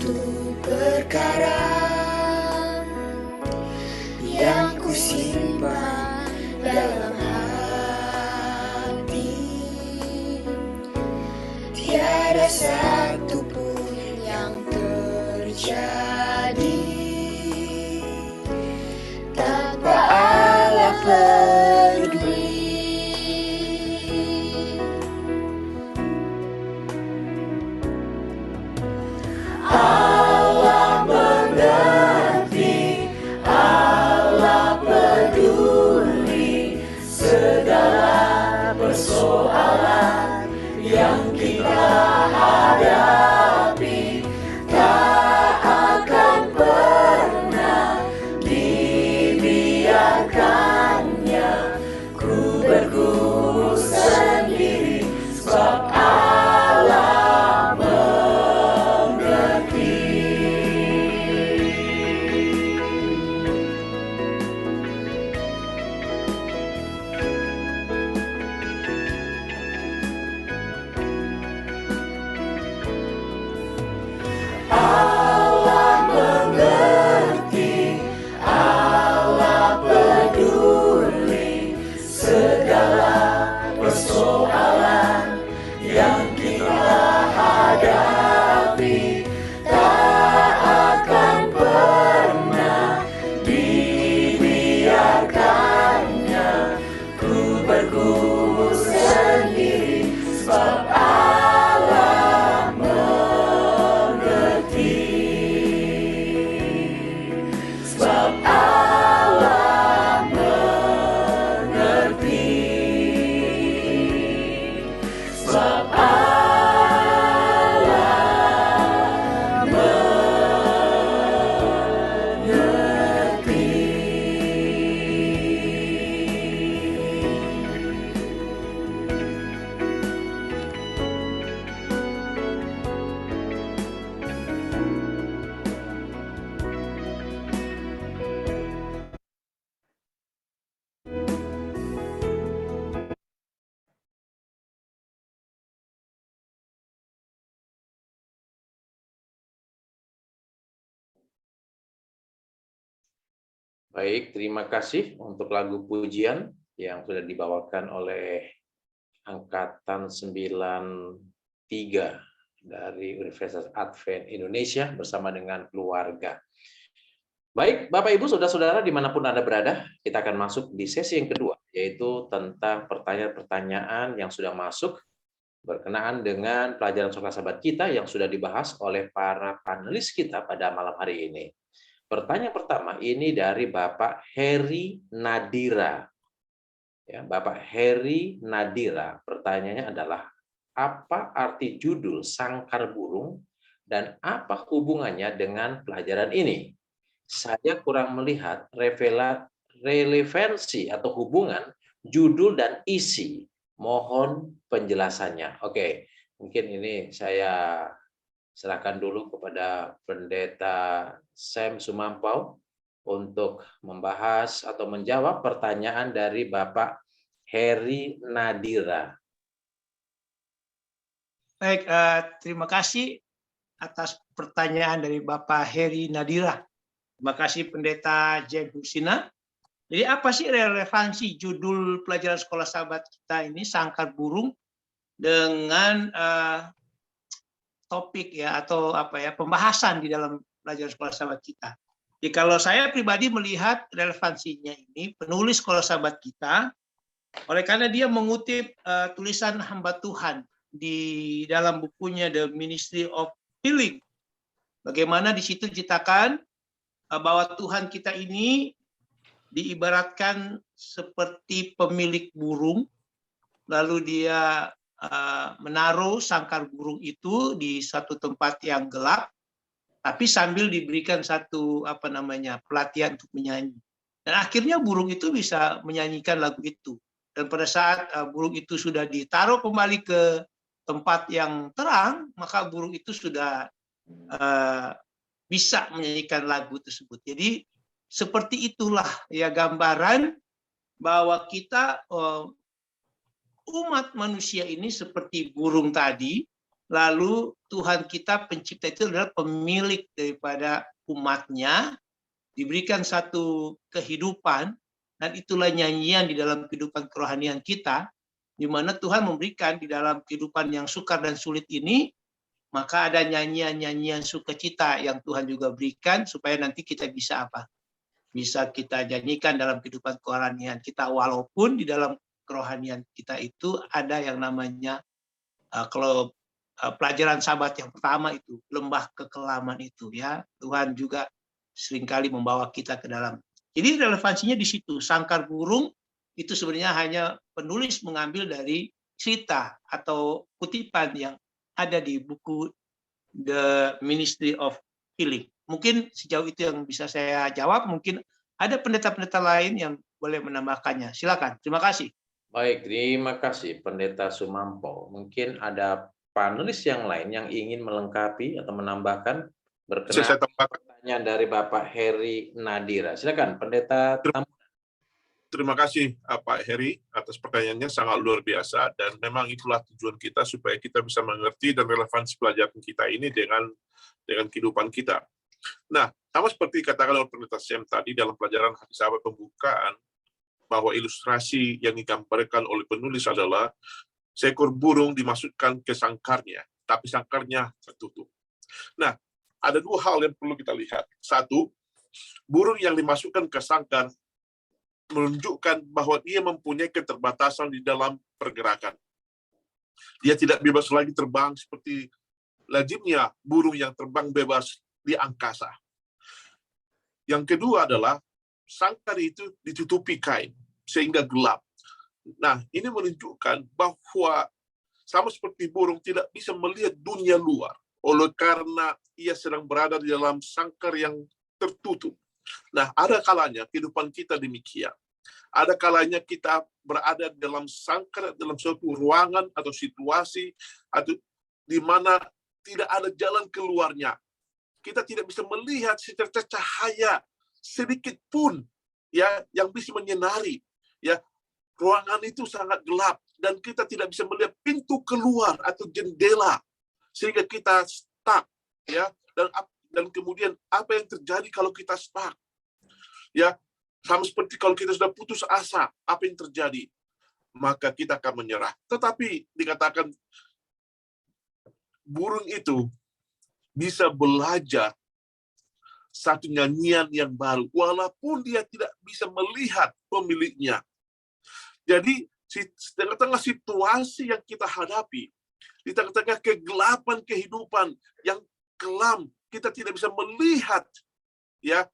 satu perkara yang ku simpan dalam hati, tiada satu pun yang terjadi tanpa Allah peduli. Allah mengerti, Allah peduli segala persoalan yang kita hadapi, tak akan pernah dibiarkannya ku bergumul sendiri, sebab Allah mengerti. Allah mengerti, Allah peduli segala persoalan yang kita hadapi, tak akan pernah dibiarkannya ku bergumul sendiri, sebab Allah mengerti, sebab Allah mengerti, sebab Allah mengerti. Baik, terima kasih untuk lagu pujian yang sudah dibawakan oleh Angkatan 93 dari Universitas Advent Indonesia bersama dengan keluarga. Baik, Bapak Ibu, Saudara-saudara dimanapun Anda berada, kita akan masuk di sesi yang kedua, yaitu tentang pertanyaan-pertanyaan yang sudah masuk berkenaan dengan pelajaran Soka Sahabat kita yang sudah dibahas oleh para panelis kita pada malam hari ini. Pertanyaan pertama ini dari Bapak Heri Nadira. Ya, Bapak Heri Nadira, pertanyaannya adalah, apa arti judul Sangkar Burung dan apa hubungannya dengan pelajaran ini? Saya kurang melihat relevansi atau hubungan judul dan isi. Mohon penjelasannya. Oke, mungkin ini saya serahkan dulu kepada Pendeta Sam Sumampau untuk membahas atau menjawab pertanyaan dari Bapak Heri Nadira. Baik, terima kasih atas pertanyaan dari Bapak Heri Nadira. Terima kasih Pendeta James Husina. Jadi apa sih relevansi judul pelajaran Sekolah Sahabat kita ini, Sangkar Burung, dengan topik ya atau apa ya pembahasan di dalam pelajaran Sekolah Sahabat kita. Jadi kalau saya pribadi melihat relevansinya ini, penulis Sekolah Sahabat kita, oleh karena dia mengutip tulisan hamba Tuhan di dalam bukunya The Ministry of Healing. Bagaimana di situ diceritakan bahwa Tuhan kita ini diibaratkan seperti pemilik burung, lalu dia menaruh sangkar burung itu di satu tempat yang gelap, tapi sambil diberikan satu pelatihan untuk menyanyi. Dan akhirnya burung itu bisa menyanyikan lagu itu. Dan pada saat burung itu sudah ditaruh kembali ke tempat yang terang, maka burung itu sudah bisa menyanyikan lagu tersebut. Jadi seperti itulah ya gambaran bahwa kita umat manusia ini seperti burung tadi lalu Tuhan kita pencipta itu adalah pemilik daripada umatnya, diberikan satu kehidupan, dan itulah nyanyian di dalam kehidupan kerohanian kita, di mana Tuhan memberikan di dalam kehidupan yang sukar dan sulit ini, maka ada nyanyian-nyanyian sukacita yang Tuhan juga berikan, supaya nanti kita bisa apa? Bisa kita nyanyikan dalam kehidupan kerohanian kita, walaupun di dalam kerohanian kita itu ada yang namanya, kalau pelajaran Sabat yang pertama itu, lembah kekelaman itu ya, Tuhan juga seringkali membawa kita ke dalam. Jadi relevansinya di situ. Sangkar burung itu sebenarnya hanya penulis mengambil dari cerita atau kutipan yang ada di buku The Ministry of Healing. Mungkin sejauh itu yang bisa saya jawab. Mungkin ada pendeta-pendeta lain yang boleh menambahkannya. Silakan. Terima kasih. Baik, terima kasih Pendeta Sumampo. Mungkin ada panelis yang lain yang ingin melengkapi atau menambahkan Bisa saya berkenan tambahkan? pertanyaan dari Bapak Heri Nadira. Silakan, Pendeta. Terima kasih Pak Heri atas pertanyaannya, sangat luar biasa, dan memang itulah tujuan kita supaya kita bisa mengerti dan relevansi pelajaran kita ini dengan kehidupan kita. Nah, sama seperti katakan oleh Pendeta Sam tadi dalam pelajaran Hari Sabat pembukaan, bahwa ilustrasi yang digambarkan oleh penulis adalah seekor burung dimasukkan ke sangkarnya, tapi sangkarnya tertutup. Nah, ada dua hal yang perlu kita lihat. Satu, burung yang dimasukkan ke sangkar menunjukkan bahwa dia mempunyai keterbatasan di dalam pergerakan. Dia tidak bebas lagi terbang seperti lazimnya burung yang terbang bebas di angkasa. Yang kedua adalah sangkar itu ditutupi kain sehingga gelap. Nah, ini menunjukkan bahwa sama seperti burung tidak bisa melihat dunia luar oleh karena ia sedang berada di dalam sangkar yang tertutup. Nah, ada kalanya kehidupan kita demikian. Ada kalanya kita berada dalam sangkar, dalam suatu ruangan atau situasi atau di mana tidak ada jalan keluarnya. Kita tidak bisa melihat secercah cahaya sedikit pun ya yang bisa menyinari. Ya, ruangan itu sangat gelap dan kita tidak bisa melihat pintu keluar atau jendela sehingga kita stuck ya, dan kemudian apa yang terjadi kalau kita stuck? Ya, sama seperti kalau kita sudah putus asa, apa yang terjadi? Maka kita akan menyerah. Tetapi dikatakan burung itu bisa belajar satu nyanyian yang baru, walaupun dia tidak bisa melihat pemiliknya. Jadi, di tengah-tengah situasi yang kita hadapi, di tengah-tengah kegelapan kehidupan yang kelam, kita tidak bisa melihat ya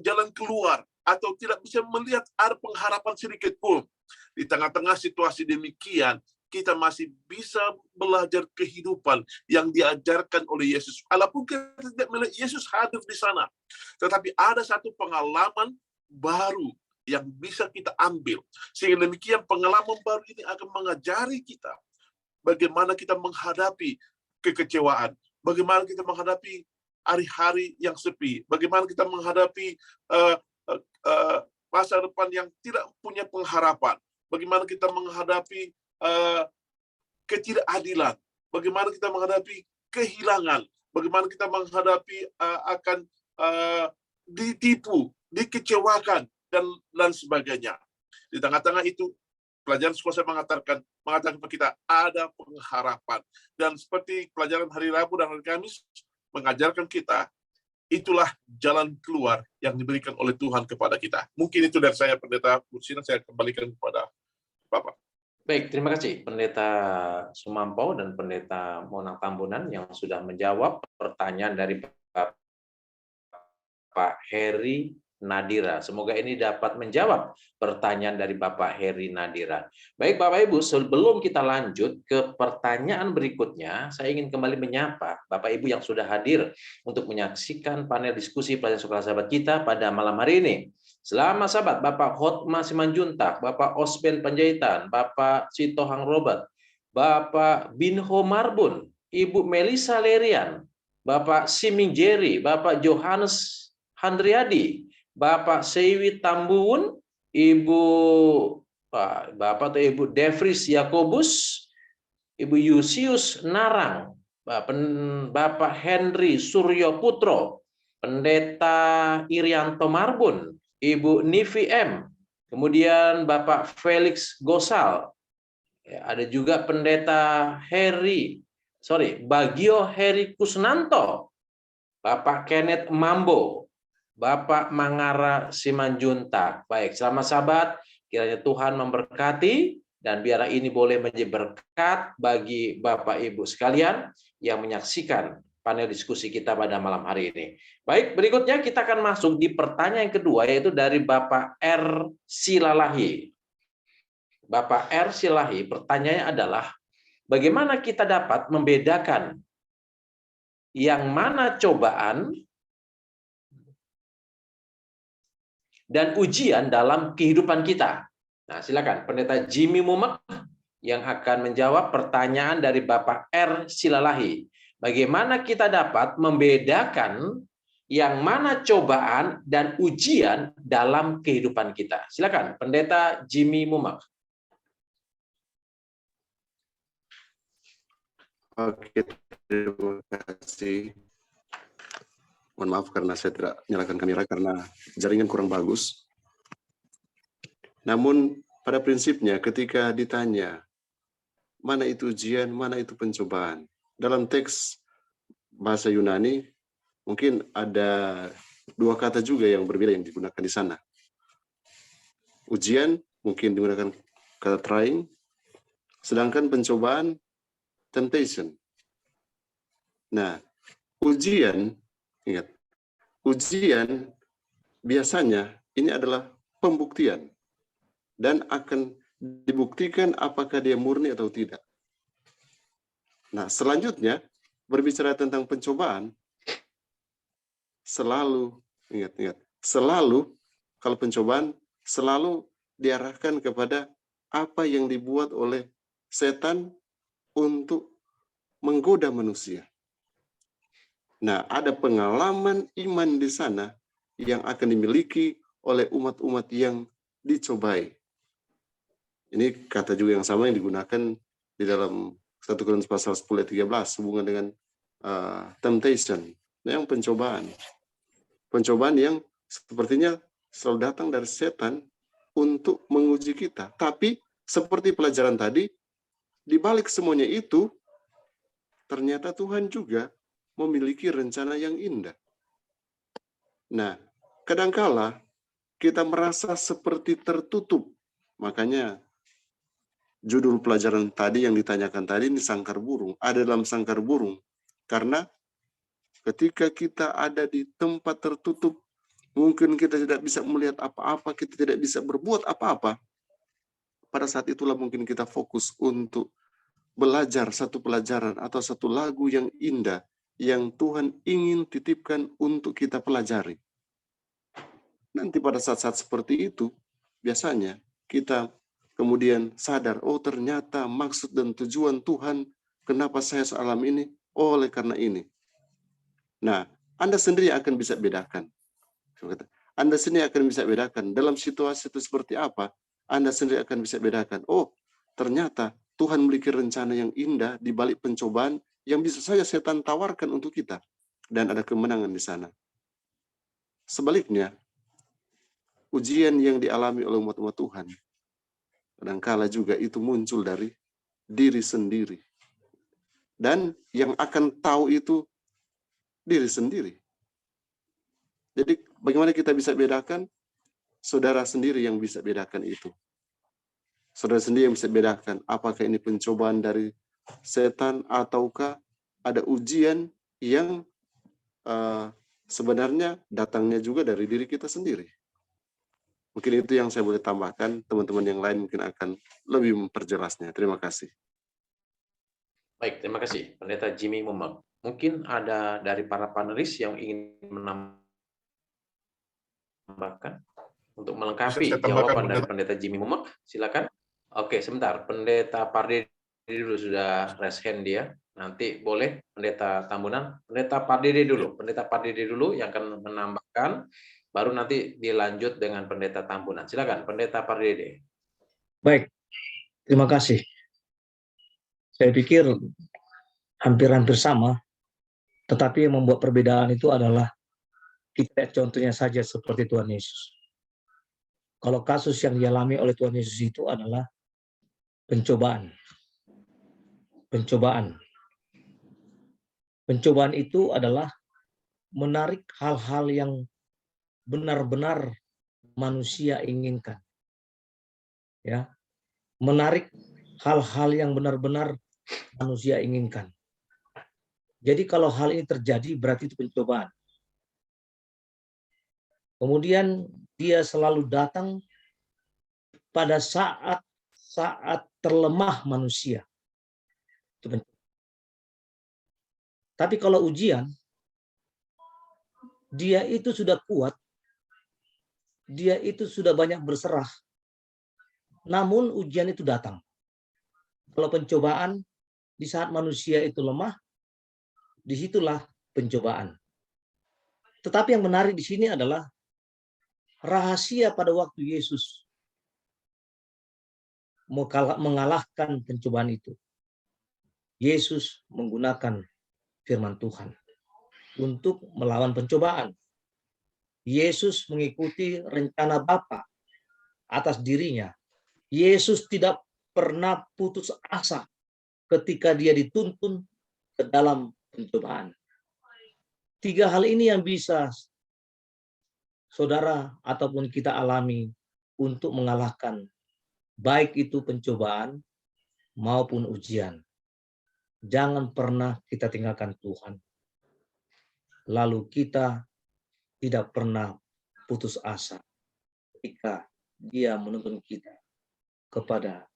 jalan keluar atau tidak bisa melihat ada pengharapan sedikit pun. Di tengah-tengah situasi demikian, kita masih bisa belajar kehidupan yang diajarkan oleh Yesus. Walaupun kita tidak melihat Yesus hadir di sana, tetapi ada satu pengalaman baru yang bisa kita ambil. Sehingga demikian pengalaman baru ini akan mengajari kita bagaimana kita menghadapi kekecewaan, bagaimana kita menghadapi hari-hari yang sepi, bagaimana kita menghadapi masa depan yang tidak punya pengharapan, bagaimana kita menghadapi ketidakadilan, bagaimana kita menghadapi kehilangan, bagaimana kita menghadapi akan ditipu, dikecewakan, dan sebagainya. Di tengah-tengah itu, pelajaran sekolah saya mengatakan kepada kita ada pengharapan. Dan seperti pelajaran hari Rabu dan hari Kamis mengajarkan kita, itulah jalan keluar yang diberikan oleh Tuhan kepada kita. Mungkin itu dari saya, Pendeta Bursina, saya kembalikan kepada Bapak. Baik, terima kasih Pendeta Sumampo dan Pendeta Monang Tambunan yang sudah menjawab pertanyaan dari Bapak Heri Nadira. Semoga ini dapat menjawab pertanyaan dari Bapak Heri Nadira. Baik Bapak Ibu, sebelum kita lanjut ke pertanyaan berikutnya, saya ingin kembali menyapa Bapak Ibu yang sudah hadir untuk menyaksikan panel diskusi pelajaran sekolah sahabat kita pada malam hari ini. Selamat sahabat, Bapak Hotma Simanjuntak, Bapak Osben Panjaitan, Bapak Sitohang Robert, Bapak Binho Marbun, Ibu Melisa Lerian, Bapak Siming Jerry, Bapak Johannes Handriadi, Bapak Seiwi Tambuun, Bapak atau Ibu Devris Yakobus, Ibu Yusius Narang, Bapak Henry Suryo Putro, Pendeta Irianto Marbun, Ibu Nivi M, kemudian Bapak Felix Gosal, ya, ada juga Pendeta Bagio Heri Kusnanto, Bapak Kenneth Mambo, Bapak Mangara Simanjuntak. Baik, selamat sahabat, kiranya Tuhan memberkati, dan biarlah ini boleh menjadi berkat bagi Bapak Ibu sekalian yang menyaksikan panel diskusi kita pada malam hari ini. Baik, berikutnya kita akan masuk di pertanyaan kedua, yaitu dari Bapak R. Silalahi. Bapak R. Silalahi, pertanyaannya adalah, bagaimana kita dapat membedakan yang mana cobaan dan ujian dalam kehidupan kita? Nah, silakan Pendeta Jimmy Mumek yang akan menjawab pertanyaan dari Bapak R. Silalahi. Bagaimana kita dapat membedakan yang mana cobaan dan ujian dalam kehidupan kita? Silakan Pendeta Jimmy Mumek. Oke, terima kasih. Mohon maaf karena saya tidak nyalakan kamera karena jaringan kurang bagus. Namun pada prinsipnya ketika ditanya mana itu ujian, mana itu pencobaan, dalam teks bahasa Yunani mungkin ada dua kata juga yang berbeda yang digunakan di sana. Ujian mungkin digunakan kata trying, sedangkan pencobaan temptation. Nah, ujian, ingat, ujian biasanya ini adalah pembuktian dan akan dibuktikan apakah dia murni atau tidak. Nah, selanjutnya berbicara tentang pencobaan, selalu, ingat, selalu kalau pencobaan selalu diarahkan kepada apa yang dibuat oleh setan untuk menggoda manusia. Nah, ada pengalaman iman di sana yang akan dimiliki oleh umat-umat yang dicobai. Ini kata juga yang sama yang digunakan di dalam 1 Korintus pasal 10 ayat 13 hubungan dengan temptation, yang pencobaan. Pencobaan yang sepertinya selalu datang dari setan untuk menguji kita. Tapi seperti pelajaran tadi, di balik semuanya itu, ternyata Tuhan juga memiliki rencana yang indah. Nah, kadangkala kita merasa seperti tertutup. Makanya judul pelajaran tadi yang ditanyakan tadi ini sangkar burung. Ada dalam sangkar burung. Karena ketika kita ada di tempat tertutup, mungkin kita tidak bisa melihat apa-apa, kita tidak bisa berbuat apa-apa. Pada saat itulah mungkin kita fokus untuk belajar satu pelajaran atau satu lagu yang indah yang Tuhan ingin titipkan untuk kita pelajari. Nanti pada saat-saat seperti itu, biasanya kita kemudian sadar, oh ternyata maksud dan tujuan Tuhan, kenapa saya sealam ini, oleh karena ini. Nah, Anda sendiri akan bisa bedakan. Anda sendiri akan bisa bedakan dalam situasi itu seperti apa, Anda sendiri akan bisa bedakan, oh ternyata Tuhan memiliki rencana yang indah di balik pencobaan yang bisa saja setan tawarkan untuk kita. Dan ada kemenangan di sana. Sebaliknya, ujian yang dialami oleh umat-umat Tuhan, kadangkala juga itu muncul dari diri sendiri. Dan yang akan tahu itu diri sendiri. Jadi bagaimana kita bisa bedakan? Saudara sendiri yang bisa bedakan itu. Saudara sendiri yang bisa bedakan apakah ini pencobaan dari setan ataukah ada ujian yang sebenarnya datangnya juga dari diri kita sendiri. Mungkin itu yang saya boleh tambahkan, teman-teman yang lain mungkin akan lebih memperjelasnya. Terima kasih. Baik, terima kasih Pendeta Jimmy Mumek. Mungkin ada dari para panelis yang ingin menambahkan untuk melengkapi jawaban dari Pendeta Jimmy Mumek. Silakan. Oke, sebentar. Pendeta Pardede dulu sudah raise hand dia. Nanti boleh Pendeta Tambunan. Pendeta Pardede dulu. Pendeta Pardede dulu yang akan menambahkan. Baru nanti dilanjut dengan Pendeta Tambunan. Silakan, Pendeta Pardede. Baik, terima kasih. Saya pikir hampir-hampir sama, tetapi yang membuat perbedaan itu adalah kita contohnya saja seperti Tuhan Yesus. Kalau kasus yang dialami oleh Tuhan Yesus itu adalah pencobaan. Pencobaan. Pencobaan itu adalah menarik hal-hal yang benar-benar manusia inginkan. Ya. Menarik hal-hal yang benar-benar manusia inginkan. Jadi kalau hal ini terjadi berarti itu pencobaan. Kemudian dia selalu datang pada saat terlemah manusia. Tapi kalau ujian, dia itu sudah kuat, dia itu sudah banyak berserah, namun ujian itu datang. Kalau pencobaan, di saat manusia itu lemah, disitulah pencobaan. Tetapi yang menarik di sini adalah rahasia pada waktu Yesus mengalahkan pencobaan itu. Yesus menggunakan firman Tuhan untuk melawan pencobaan. Yesus mengikuti rencana Bapa atas dirinya. Yesus tidak pernah putus asa ketika dia dituntun ke dalam pencobaan. 3 hal ini yang bisa saudara ataupun kita alami untuk mengalahkan baik itu pencobaan maupun ujian. Jangan pernah kita tinggalkan Tuhan. Lalu kita tidak pernah putus asa ketika Dia menuntun kita kepada.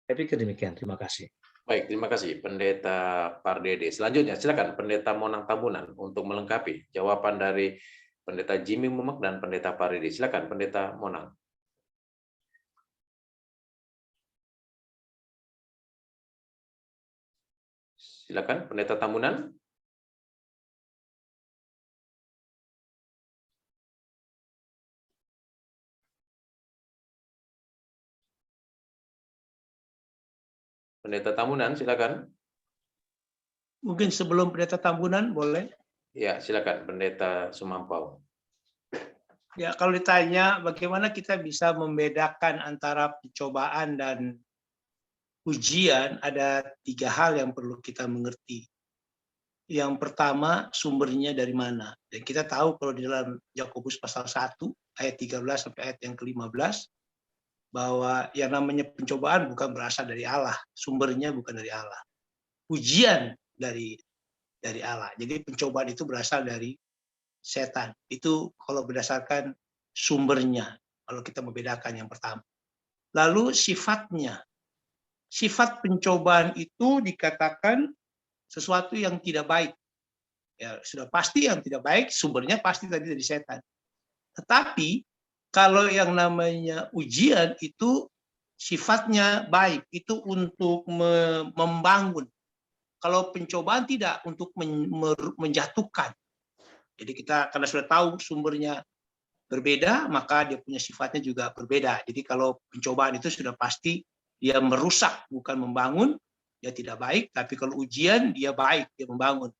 Saya pikir demikian. Terima kasih. Baik, terima kasih Pendeta Pardede. Selanjutnya, silakan Pendeta Monang Tambunan untuk melengkapi jawaban dari Pendeta Jimmy Mumek dan Pendeta Pardede. Silakan Pendeta Monang. Silakan Pendeta Tambunan. Pendeta Tambunan, silakan. Mungkin sebelum Pendeta Tambunan, boleh? Ya, silakan Pendeta Sumampau. Ya, kalau ditanya bagaimana kita bisa membedakan antara pencobaan dan ujian, ada 3 hal yang perlu kita mengerti. Yang pertama, sumbernya dari mana. Dan kita tahu kalau di dalam Yakobus pasal 1, ayat 13 sampai ayat yang ke-15, bahwa yang namanya pencobaan bukan berasal dari Allah. Sumbernya bukan dari Allah. Ujian dari Allah. Jadi pencobaan itu berasal dari setan. Itu kalau berdasarkan sumbernya. Kalau kita membedakan yang pertama. Lalu sifatnya. Sifat pencobaan itu dikatakan sesuatu yang tidak baik. Ya, sudah pasti yang tidak baik, sumbernya pasti tadi dari setan. Tetapi kalau yang namanya ujian itu sifatnya baik, itu untuk membangun. Kalau pencobaan tidak, untuk menjatuhkan. Jadi kita karena sudah tahu sumbernya berbeda, maka dia punya sifatnya juga berbeda. Jadi kalau pencobaan itu sudah pasti dia merusak, bukan membangun, dia tidak baik. Tapi kalau ujian, dia baik, dia membangun.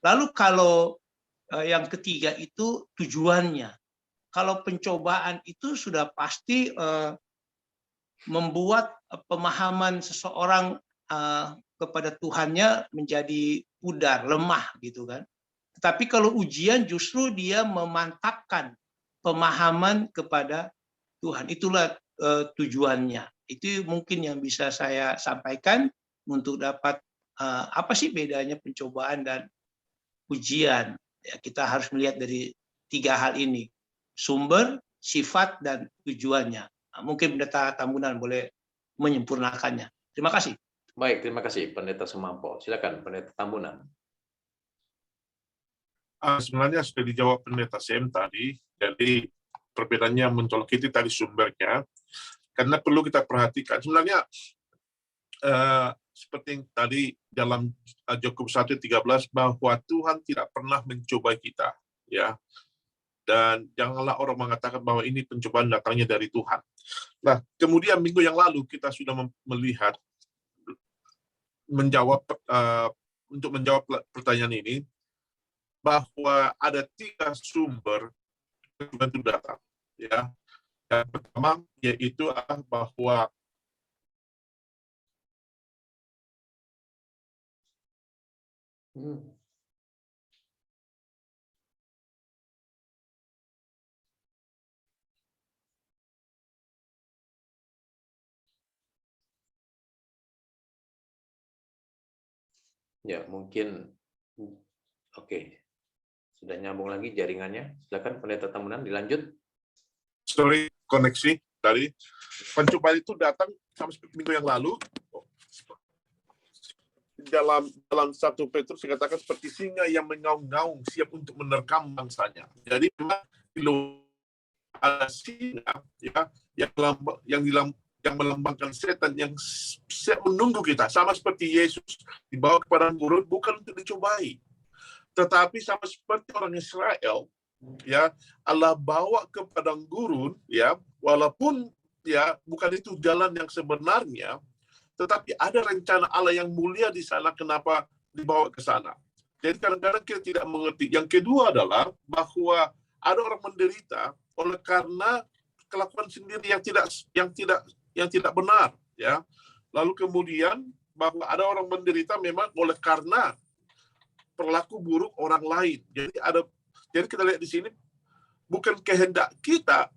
Lalu kalau yang ketiga itu tujuannya. Kalau pencobaan itu sudah pasti membuat pemahaman seseorang kepada Tuhannya menjadi pudar, lemah gitu kan. Tetapi kalau ujian justru dia memantapkan pemahaman kepada Tuhan. Itulah tujuannya. Itu mungkin yang bisa saya sampaikan untuk dapat apa sih bedanya pencobaan dan ujian. Ya, kita harus melihat dari 3 hal ini. Sumber, sifat, dan tujuannya. Nah, mungkin Pendeta Tambunan boleh menyempurnakannya. Terima kasih. Baik, terima kasih Pendeta Sumampau. Silakan Pendeta Tambunan. Sebenarnya sudah dijawab Pendeta Sam tadi. Jadi perbedaannya mencolok itu tadi sumbernya. Karena perlu kita perhatikan. Sebenarnya seperti yang tadi dalam Yakobus 1:13 bahwa Tuhan tidak pernah mencoba kita, ya. Dan janganlah orang mengatakan bahwa ini pencobaan datangnya dari Tuhan. Nah, kemudian minggu yang lalu kita sudah melihat untuk menjawab pertanyaan ini, bahwa ada 3 sumber ketuhanan itu datang. Ya, yang pertama yaitu bahwa ya mungkin oke. Sudah nyambung lagi jaringannya. Silakan Pendeta Tambunan dilanjut. sorry, koneksi tadi. Pencobaan itu datang sama seperti minggu yang lalu. Dalam 1 Petrus dikatakan seperti singa yang mengaung-ngaung siap untuk menerkam mangsanya. Jadi memang ada singa ya yang melambangkan setan yang siap menunggu kita, sama seperti Yesus dibawa ke padang gurun bukan untuk dicobai, tetapi sama seperti orang Israel ya, Allah bawa ke padang gurun ya, walaupun ya bukan itu jalan yang sebenarnya, tetapi ada rencana Allah yang mulia di sana, kenapa dibawa ke sana. Jadi kadang-kadang kita tidak mengerti. Yang kedua adalah bahwa ada orang menderita oleh karena kelakuan sendiri yang tidak benar ya. Lalu kemudian bahwa ada orang menderita memang oleh karena perilaku buruk orang lain. Jadi kita lihat di sini bukan kehendak kita.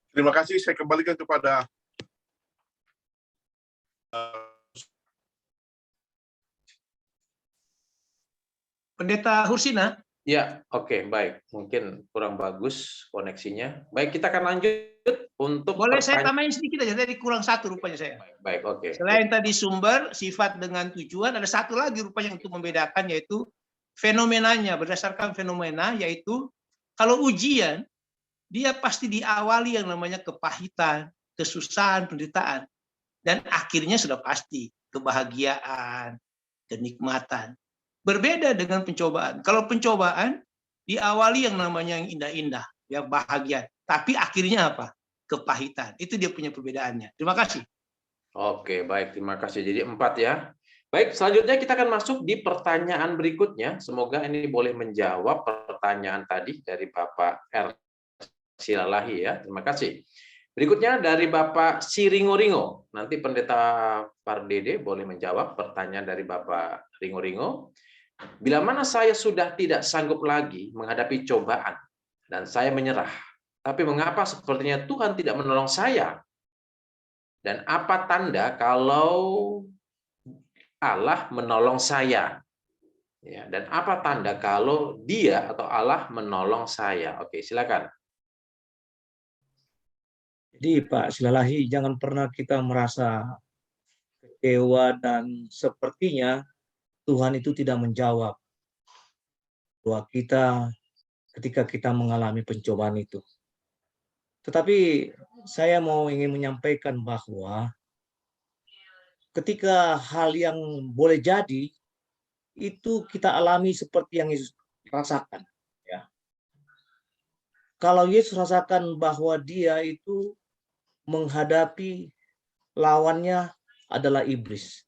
Terima kasih, saya kembalikan kepada Pendeta Hursina. Ya, oke, baik. Mungkin kurang bagus koneksinya. Baik, kita akan lanjut untuk Boleh saya tambahin sedikit aja, tadi kurang 1 rupanya saya. Baik, oke. Selain tadi sumber, sifat dengan tujuan, ada 1 lagi rupanya untuk membedakan, yaitu fenomenanya, berdasarkan fenomena, yaitu kalau ujian, dia pasti diawali yang namanya kepahitan, kesusahan, penderitaan. Dan akhirnya sudah pasti kebahagiaan, kenikmatan. Berbeda dengan pencobaan. Kalau pencobaan diawali yang namanya yang indah-indah, yang bahagia. Tapi akhirnya apa? Kepahitan. Itu dia punya perbedaannya. Terima kasih. Oke, baik. Terima kasih. Jadi 4 ya. Baik, selanjutnya kita akan masuk di pertanyaan berikutnya. Semoga ini boleh menjawab pertanyaan tadi dari Bapak R. Silalahi ya. Terima kasih. Berikutnya dari Bapak Siringo-Ringo. Nanti Pendeta Pardede boleh menjawab pertanyaan dari Bapak Ringo-Ringo. Bila mana saya sudah tidak sanggup lagi menghadapi cobaan dan saya menyerah, tapi mengapa sepertinya Tuhan tidak menolong saya? Dan apa tanda kalau Allah menolong saya? Ya, dan apa tanda kalau Dia atau Allah menolong saya? Oke, silakan. Jadi Pak Silalahi, jangan pernah kita merasa kecewa dan sepertinya Tuhan itu tidak menjawab doa kita ketika kita mengalami pencobaan itu. Tetapi saya ingin menyampaikan bahwa ketika hal yang boleh jadi itu kita alami seperti yang Yesus rasakan. Ya. Kalau Yesus rasakan bahwa dia itu menghadapi lawannya adalah iblis.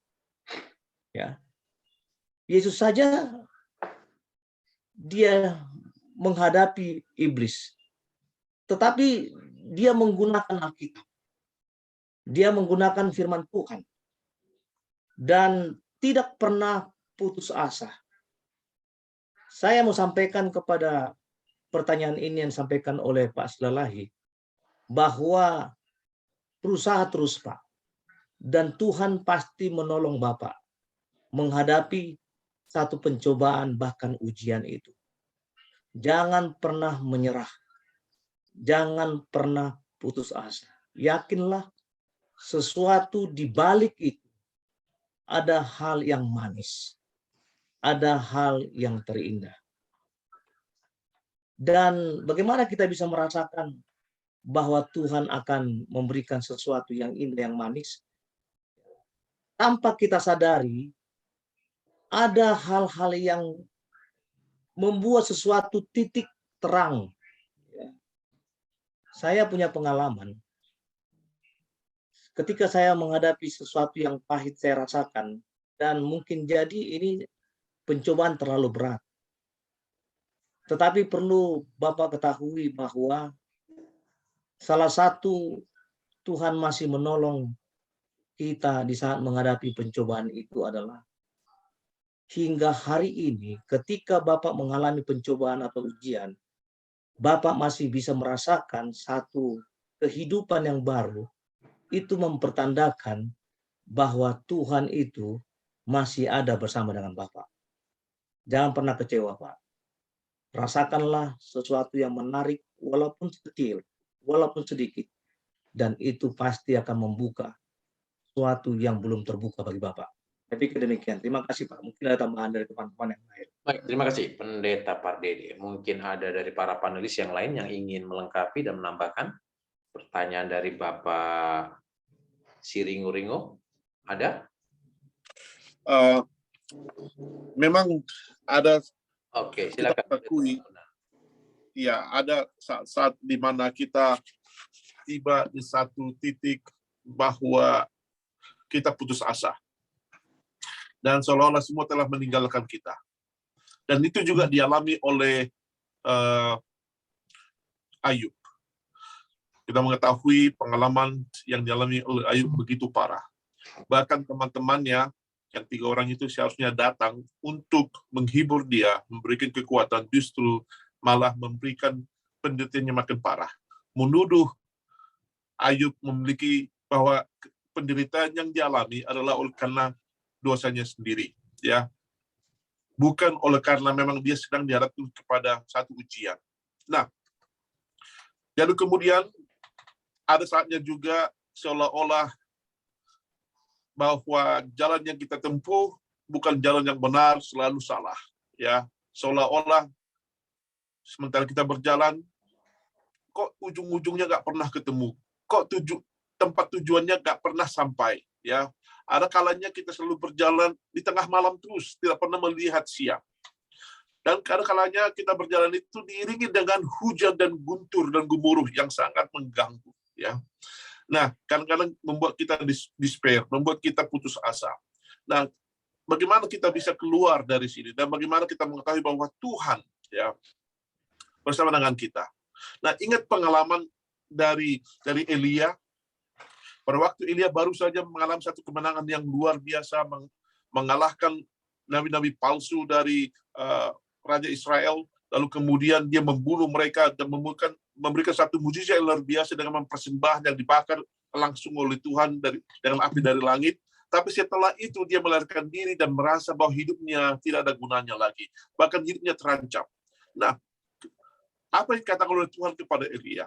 Ya. Yesus saja dia menghadapi iblis. Tetapi dia menggunakan Alkitab. Dia menggunakan firman Tuhan. Dan tidak pernah putus asa. Saya mau sampaikan kepada pertanyaan ini yang disampaikan oleh Pak Silalahi, bahwa berusaha terus Pak. Dan Tuhan pasti menolong Bapak menghadapi satu pencobaan bahkan ujian itu. Jangan pernah menyerah. Jangan pernah putus asa. Yakinlah sesuatu di balik itu ada hal yang manis. Ada hal yang terindah. Dan bagaimana kita bisa merasakan bahwa Tuhan akan memberikan sesuatu yang indah, yang manis, tanpa kita sadari ada hal-hal yang membuat sesuatu titik terang. Saya punya pengalaman. Ketika saya menghadapi sesuatu yang pahit saya rasakan, dan mungkin jadi ini pencobaan terlalu berat. Tetapi perlu Bapak ketahui bahwa salah satu Tuhan masih menolong kita di saat menghadapi pencobaan itu adalah hingga hari ini ketika Bapak mengalami pencobaan atau ujian, Bapak masih bisa merasakan satu kehidupan yang baru. Itu mempertandakan bahwa Tuhan itu masih ada bersama dengan Bapak. Jangan pernah kecewa, Pak. Rasakanlah sesuatu yang menarik walaupun kecil, walaupun sedikit. Dan itu pasti akan membuka sesuatu yang belum terbuka bagi Bapak. Saya pikir demikian. Terima kasih, Pak. Mungkin ada tambahan dari teman-teman yang lain. Baik, terima kasih Pendeta Pardede. Mungkin ada dari para panelis yang lain yang ingin melengkapi dan menambahkan pertanyaan dari Bapak Siringo-Ringo. Ada? Memang ada. Oke, silakan. Kita akui, ya, ada saat-saat di mana kita tiba di satu titik bahwa kita putus asa. Dan seolah-olah semua telah meninggalkan kita. Dan itu juga dialami oleh Ayub. Kita mengetahui pengalaman yang dialami oleh Ayub begitu parah. Bahkan teman-temannya, yang 3 orang itu seharusnya datang untuk menghibur dia, memberikan kekuatan, justru malah memberikan penderitaannya makin parah. Menuduh Ayub memiliki bahwa penderitaan yang dialami adalah oleh karena dosanya sendiri, ya, bukan oleh karena memang dia sedang dihadapkan kepada satu ujian. Nah, lalu kemudian ada saatnya juga seolah-olah bahwa jalan yang kita tempuh bukan jalan yang benar, selalu salah, ya, seolah-olah sementara kita berjalan, kok ujung-ujungnya nggak pernah ketemu, kok tempat tujuannya nggak pernah sampai, ya. Ada kalanya kita selalu berjalan di tengah malam terus, tidak pernah melihat siang. Dan ada kalanya kita berjalan itu diiringi dengan hujan dan guntur dan gemuruh yang sangat mengganggu, ya. Nah, kadang-kadang membuat kita despair, membuat kita putus asa. Nah, bagaimana kita bisa keluar dari sini dan bagaimana kita mengetahui bahwa Tuhan, ya, bersama dengan kita. Nah, ingat pengalaman dari Elia. Pada waktu Elia baru saja mengalami satu kemenangan yang luar biasa, mengalahkan nabi-nabi palsu dari Raja Israel, lalu kemudian dia membunuh mereka dan memberikan satu mujizat yang luar biasa dengan mempersembahkan yang dibakar langsung oleh Tuhan dengan api dari langit. Tapi setelah itu dia melarikan diri dan merasa bahwa hidupnya tidak ada gunanya lagi. Bahkan hidupnya terancam. Nah, apa yang dikatakan oleh Tuhan kepada Elia?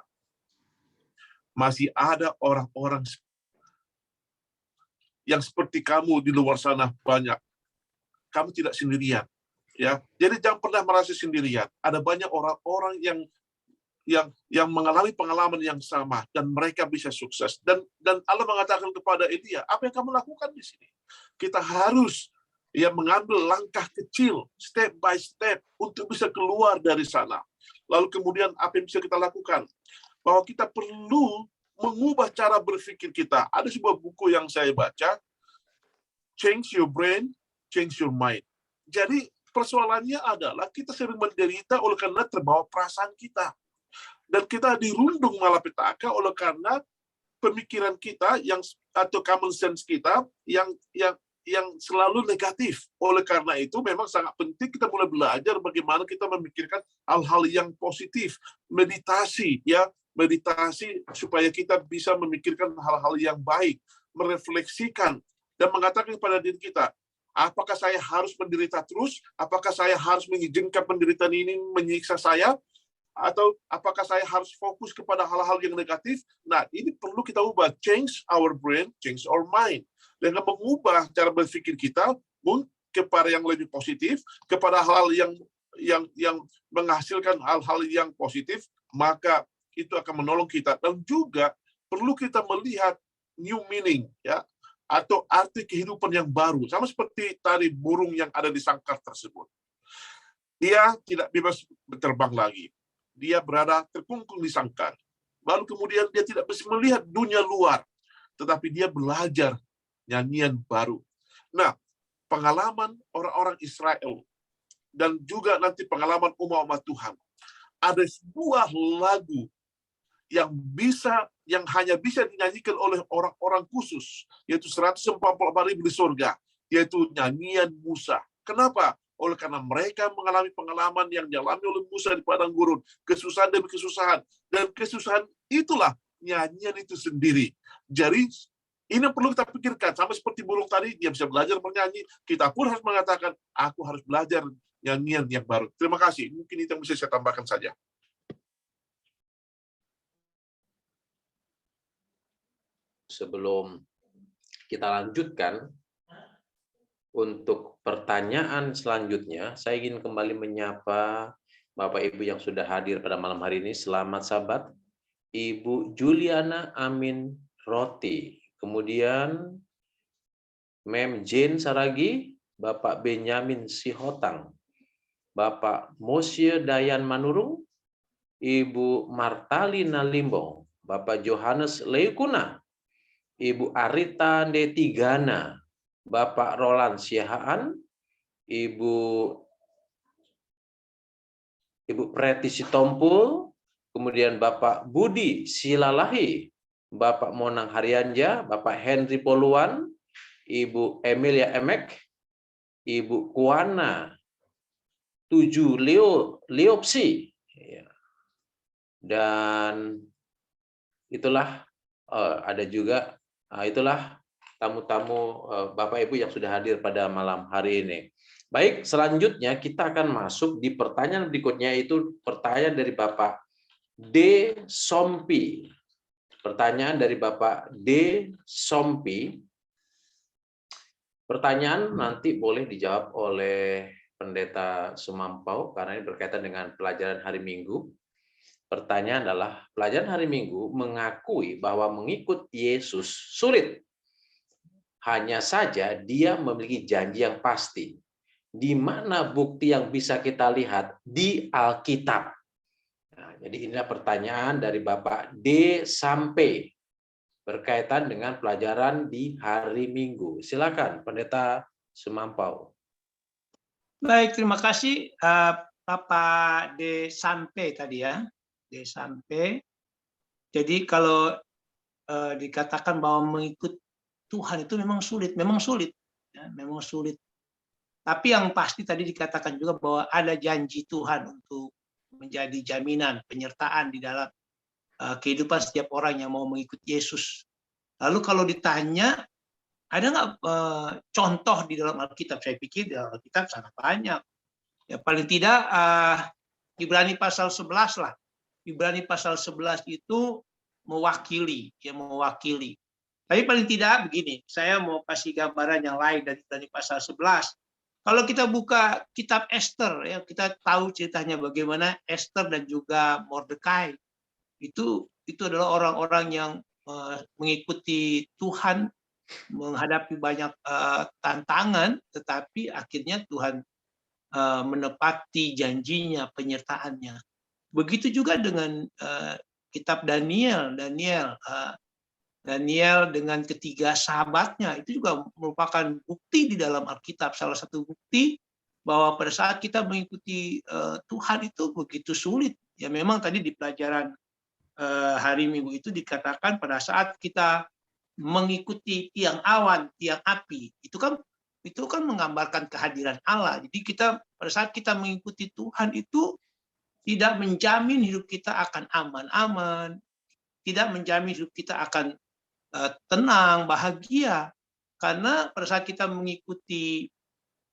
Masih ada orang-orang yang seperti kamu di luar sana banyak. Kamu tidak sendirian, ya. Jadi jangan pernah merasa sendirian. Ada banyak orang-orang yang mengalami pengalaman yang sama dan mereka bisa sukses. Dan Allah mengatakan kepada Elia, apa yang kamu lakukan di sini? Kita harus mengambil langkah kecil, step by step untuk bisa keluar dari sana. Lalu kemudian apa yang bisa kita lakukan? Bahwa kita perlu mengubah cara berpikir kita. Ada sebuah buku yang saya baca, Change Your Brain, Change Your Mind. Jadi persoalannya adalah kita sering menderita oleh karena terbawa perasaan kita. Dan kita dirundung malapetaka oleh karena pemikiran kita atau common sense kita yang selalu negatif. Oleh karena itu memang sangat penting kita mulai belajar bagaimana kita memikirkan hal-hal yang positif. Meditasi, ya. Meditasi supaya kita bisa memikirkan hal-hal yang baik, merefleksikan dan mengatakan kepada diri kita, apakah saya harus menderita terus? Apakah saya harus mengizinkan penderitaan ini menyiksa saya? Atau apakah saya harus fokus kepada hal-hal yang negatif? Nah, ini perlu kita ubah. Change our brain, change our mind. Dengan mengubah cara berpikir kita kepada yang lebih positif, kepada hal yang menghasilkan hal-hal yang positif, maka itu akan menolong kita. Dan juga perlu kita melihat new meaning, ya. atau arti kehidupan yang baru. Sama seperti tadi burung yang ada di sangkar tersebut. Dia tidak bebas berterbang lagi. Dia berada terkungkung di sangkar. Lalu kemudian dia tidak bisa melihat dunia luar. Tetapi dia belajar nyanyian baru. Nah, pengalaman orang-orang Israel dan juga nanti pengalaman umat-umat Tuhan. Ada sebuah lagu yang hanya bisa dinyanyikan oleh orang-orang khusus, yaitu 144.000 di surga, yaitu nyanyian Musa. Kenapa? Oleh karena mereka mengalami pengalaman yang dialami oleh Musa di padang gurun, kesusahan demi kesusahan, dan kesusahan itulah nyanyian itu sendiri. Jadi ini perlu kita pikirkan, sama seperti burung tadi, dia bisa belajar menyanyi, kita pun harus mengatakan, aku harus belajar nyanyian yang baru. Terima kasih, mungkin itu yang bisa saya tambahkan saja. Sebelum kita lanjutkan, untuk pertanyaan selanjutnya, saya ingin kembali menyapa Bapak Ibu yang sudah hadir pada malam hari ini. Selamat Sabat, Ibu Juliana Amin Roti. Kemudian Mem Jane Saragi, Bapak Benyamin Sihotang, Bapak Mosye Dayan Manurung, Ibu Martalina Limbong, Bapak Johannes Leukuna, Ibu Arita Detigana, Bapak Roland Siahaan, Ibu Preti Sitompul, kemudian Bapak Budi Silalahi, Bapak Monang Haryanja, Bapak Henry Poluan, Ibu Emilia Emek, Ibu Kuana 7 Leopsi, dan itulah ada juga itulah tamu-tamu Bapak Ibu yang sudah hadir pada malam hari ini. Baik, selanjutnya kita akan masuk di pertanyaan berikutnya, yaitu pertanyaan dari Bapak D. Sompi. Pertanyaan dari Bapak D. Sompi. Pertanyaan nanti boleh dijawab oleh Pendeta Sumampau karena ini berkaitan dengan pelajaran hari Minggu. Pertanyaan adalah, pelajaran hari Minggu mengakui bahwa mengikut Yesus sulit. Hanya saja dia memiliki janji yang pasti. Di mana bukti yang bisa kita lihat? Di Alkitab. Nah, jadi inilah pertanyaan dari Bapak D. sampai berkaitan dengan pelajaran di hari Minggu. Silakan, Pendeta Sumampau. Baik, terima kasih Bapak D. sampai tadi ya. D. sampai. Jadi kalau dikatakan bahwa mengikut Tuhan itu memang sulit, ya, memang sulit. Tapi yang pasti tadi dikatakan juga bahwa ada janji Tuhan untuk menjadi jaminan penyertaan di dalam kehidupan setiap orang yang mau mengikut Yesus. Lalu kalau ditanya, ada nggak contoh di dalam Alkitab? Saya pikir di dalam Alkitab sangat banyak. Ya paling tidak Ibrani pasal 11 lah. Ibrani pasal 11 itu mewakili. Tapi paling tidak begini, saya mau kasih gambaran yang lain dari pasal 11. Kalau kita buka kitab Esther, ya kita tahu ceritanya bagaimana Esther dan juga Mordekai itu adalah orang-orang yang mengikuti Tuhan, menghadapi banyak tantangan, tetapi akhirnya Tuhan menepati janjinya, penyertaannya. Begitu juga dengan kitab Daniel dengan ketiga sahabatnya, itu juga merupakan bukti di dalam Alkitab. Salah satu bukti bahwa pada saat kita mengikuti Tuhan itu begitu sulit. Ya memang tadi di pelajaran hari Minggu itu dikatakan pada saat kita mengikuti tiang awan, tiang api, itu kan menggambarkan kehadiran Allah. Jadi kita pada saat kita mengikuti Tuhan itu tidak menjamin hidup kita akan aman-aman, tidak menjamin hidup kita akan tenang, bahagia. Karena pada saat kita mengikuti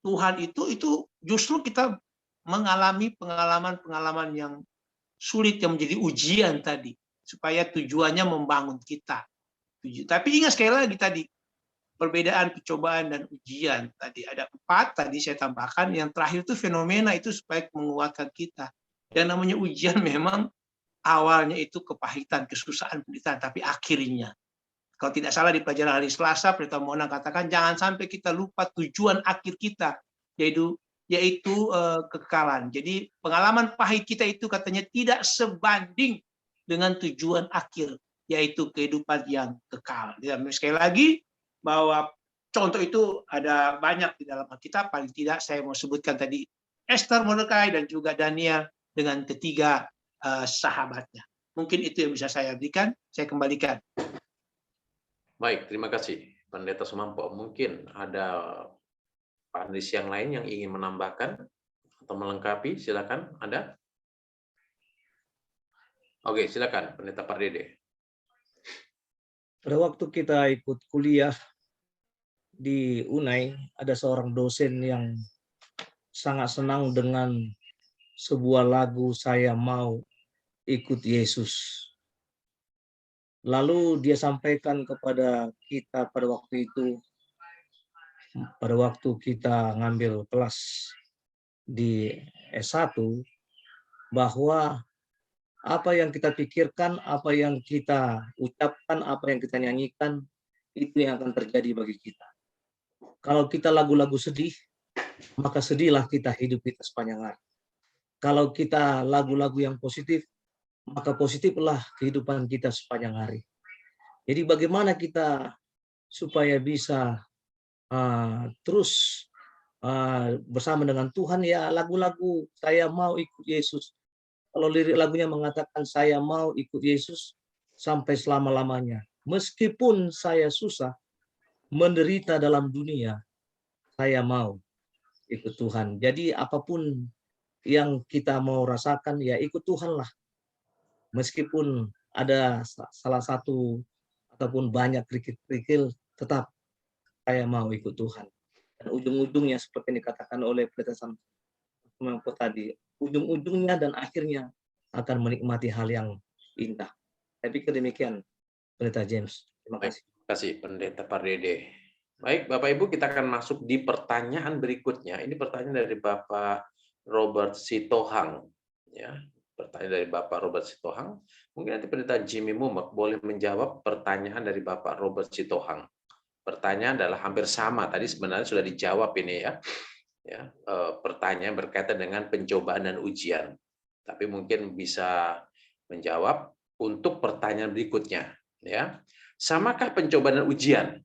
Tuhan itu justru kita mengalami pengalaman-pengalaman yang sulit yang menjadi ujian tadi, supaya tujuannya membangun kita. Tapi ingat sekali lagi tadi, perbedaan percobaan dan ujian. Tadi ada 4, tadi saya tambahkan, yang terakhir itu fenomena itu supaya menguatkan kita. Yang namanya ujian memang awalnya itu kepahitan, kesusahan, penderitaan, tapi akhirnya Kalau tidak salah di pelajaran hari Selasa, Pendeta Mona katakan jangan sampai kita lupa tujuan akhir kita, yaitu kekekalan. Jadi pengalaman pahit kita itu katanya tidak sebanding dengan tujuan akhir, yaitu kehidupan yang kekal. Dan sekali lagi bahwa contoh itu ada banyak di dalam Alkitab, paling tidak saya mau sebutkan tadi Esther, Mordekai, dan juga Daniel dengan ketiga sahabatnya. Mungkin itu yang bisa saya berikan, saya kembalikan. Baik, terima kasih Pendeta Sumampo. Mungkin ada panelis yang lain yang ingin menambahkan atau melengkapi, silakan. Ada? Oke, silakan Pendeta Pardede. Pada waktu kita ikut kuliah di UNAI, ada seorang dosen yang sangat senang dengan sebuah lagu "Saya Mau Ikut Yesus". Lalu dia sampaikan kepada kita pada waktu itu, pada waktu kita ngambil kelas di S1, bahwa apa yang kita pikirkan, apa yang kita ucapkan, apa yang kita nyanyikan, itu yang akan terjadi bagi kita. Kalau kita lagu-lagu sedih, maka sedihlah kita hidup kita sepanjang hari. Kalau kita lagu-lagu yang positif, maka positiflah kehidupan kita sepanjang hari. Jadi bagaimana kita supaya bisa terus bersama dengan Tuhan, ya lagu-lagu "Saya Mau Ikut Yesus". Kalau lirik lagunya mengatakan saya mau ikut Yesus sampai selama-lamanya. Meskipun saya susah, menderita dalam dunia, saya mau ikut Tuhan. Jadi apapun yang kita mau rasakan, ya ikut Tuhanlah. Meskipun ada salah satu ataupun banyak kerikil-kerikil, tetap saya mau ikut Tuhan. Dan ujung-ujungnya seperti yang dikatakan oleh Pendeta Sumampo tadi, ujung-ujungnya dan akhirnya akan menikmati hal yang indah. Saya pikir demikian, Pendeta James. Terima kasih. Terima kasih Pendeta Pardede. Baik, Bapak Ibu, kita akan masuk di pertanyaan berikutnya. Ini pertanyaan dari Bapak Robert Sitohang. Ya, pertanyaan dari Bapak Robert Sitohang. Mungkin nanti Pendeta Jimmy Mumek boleh menjawab pertanyaan dari Bapak Robert Sitohang. Pertanyaan adalah hampir sama. Tadi sebenarnya sudah dijawab ini ya. Pertanyaan berkaitan dengan pencobaan dan ujian. Tapi mungkin bisa menjawab untuk pertanyaan berikutnya. Ya, samakah pencobaan dan ujian?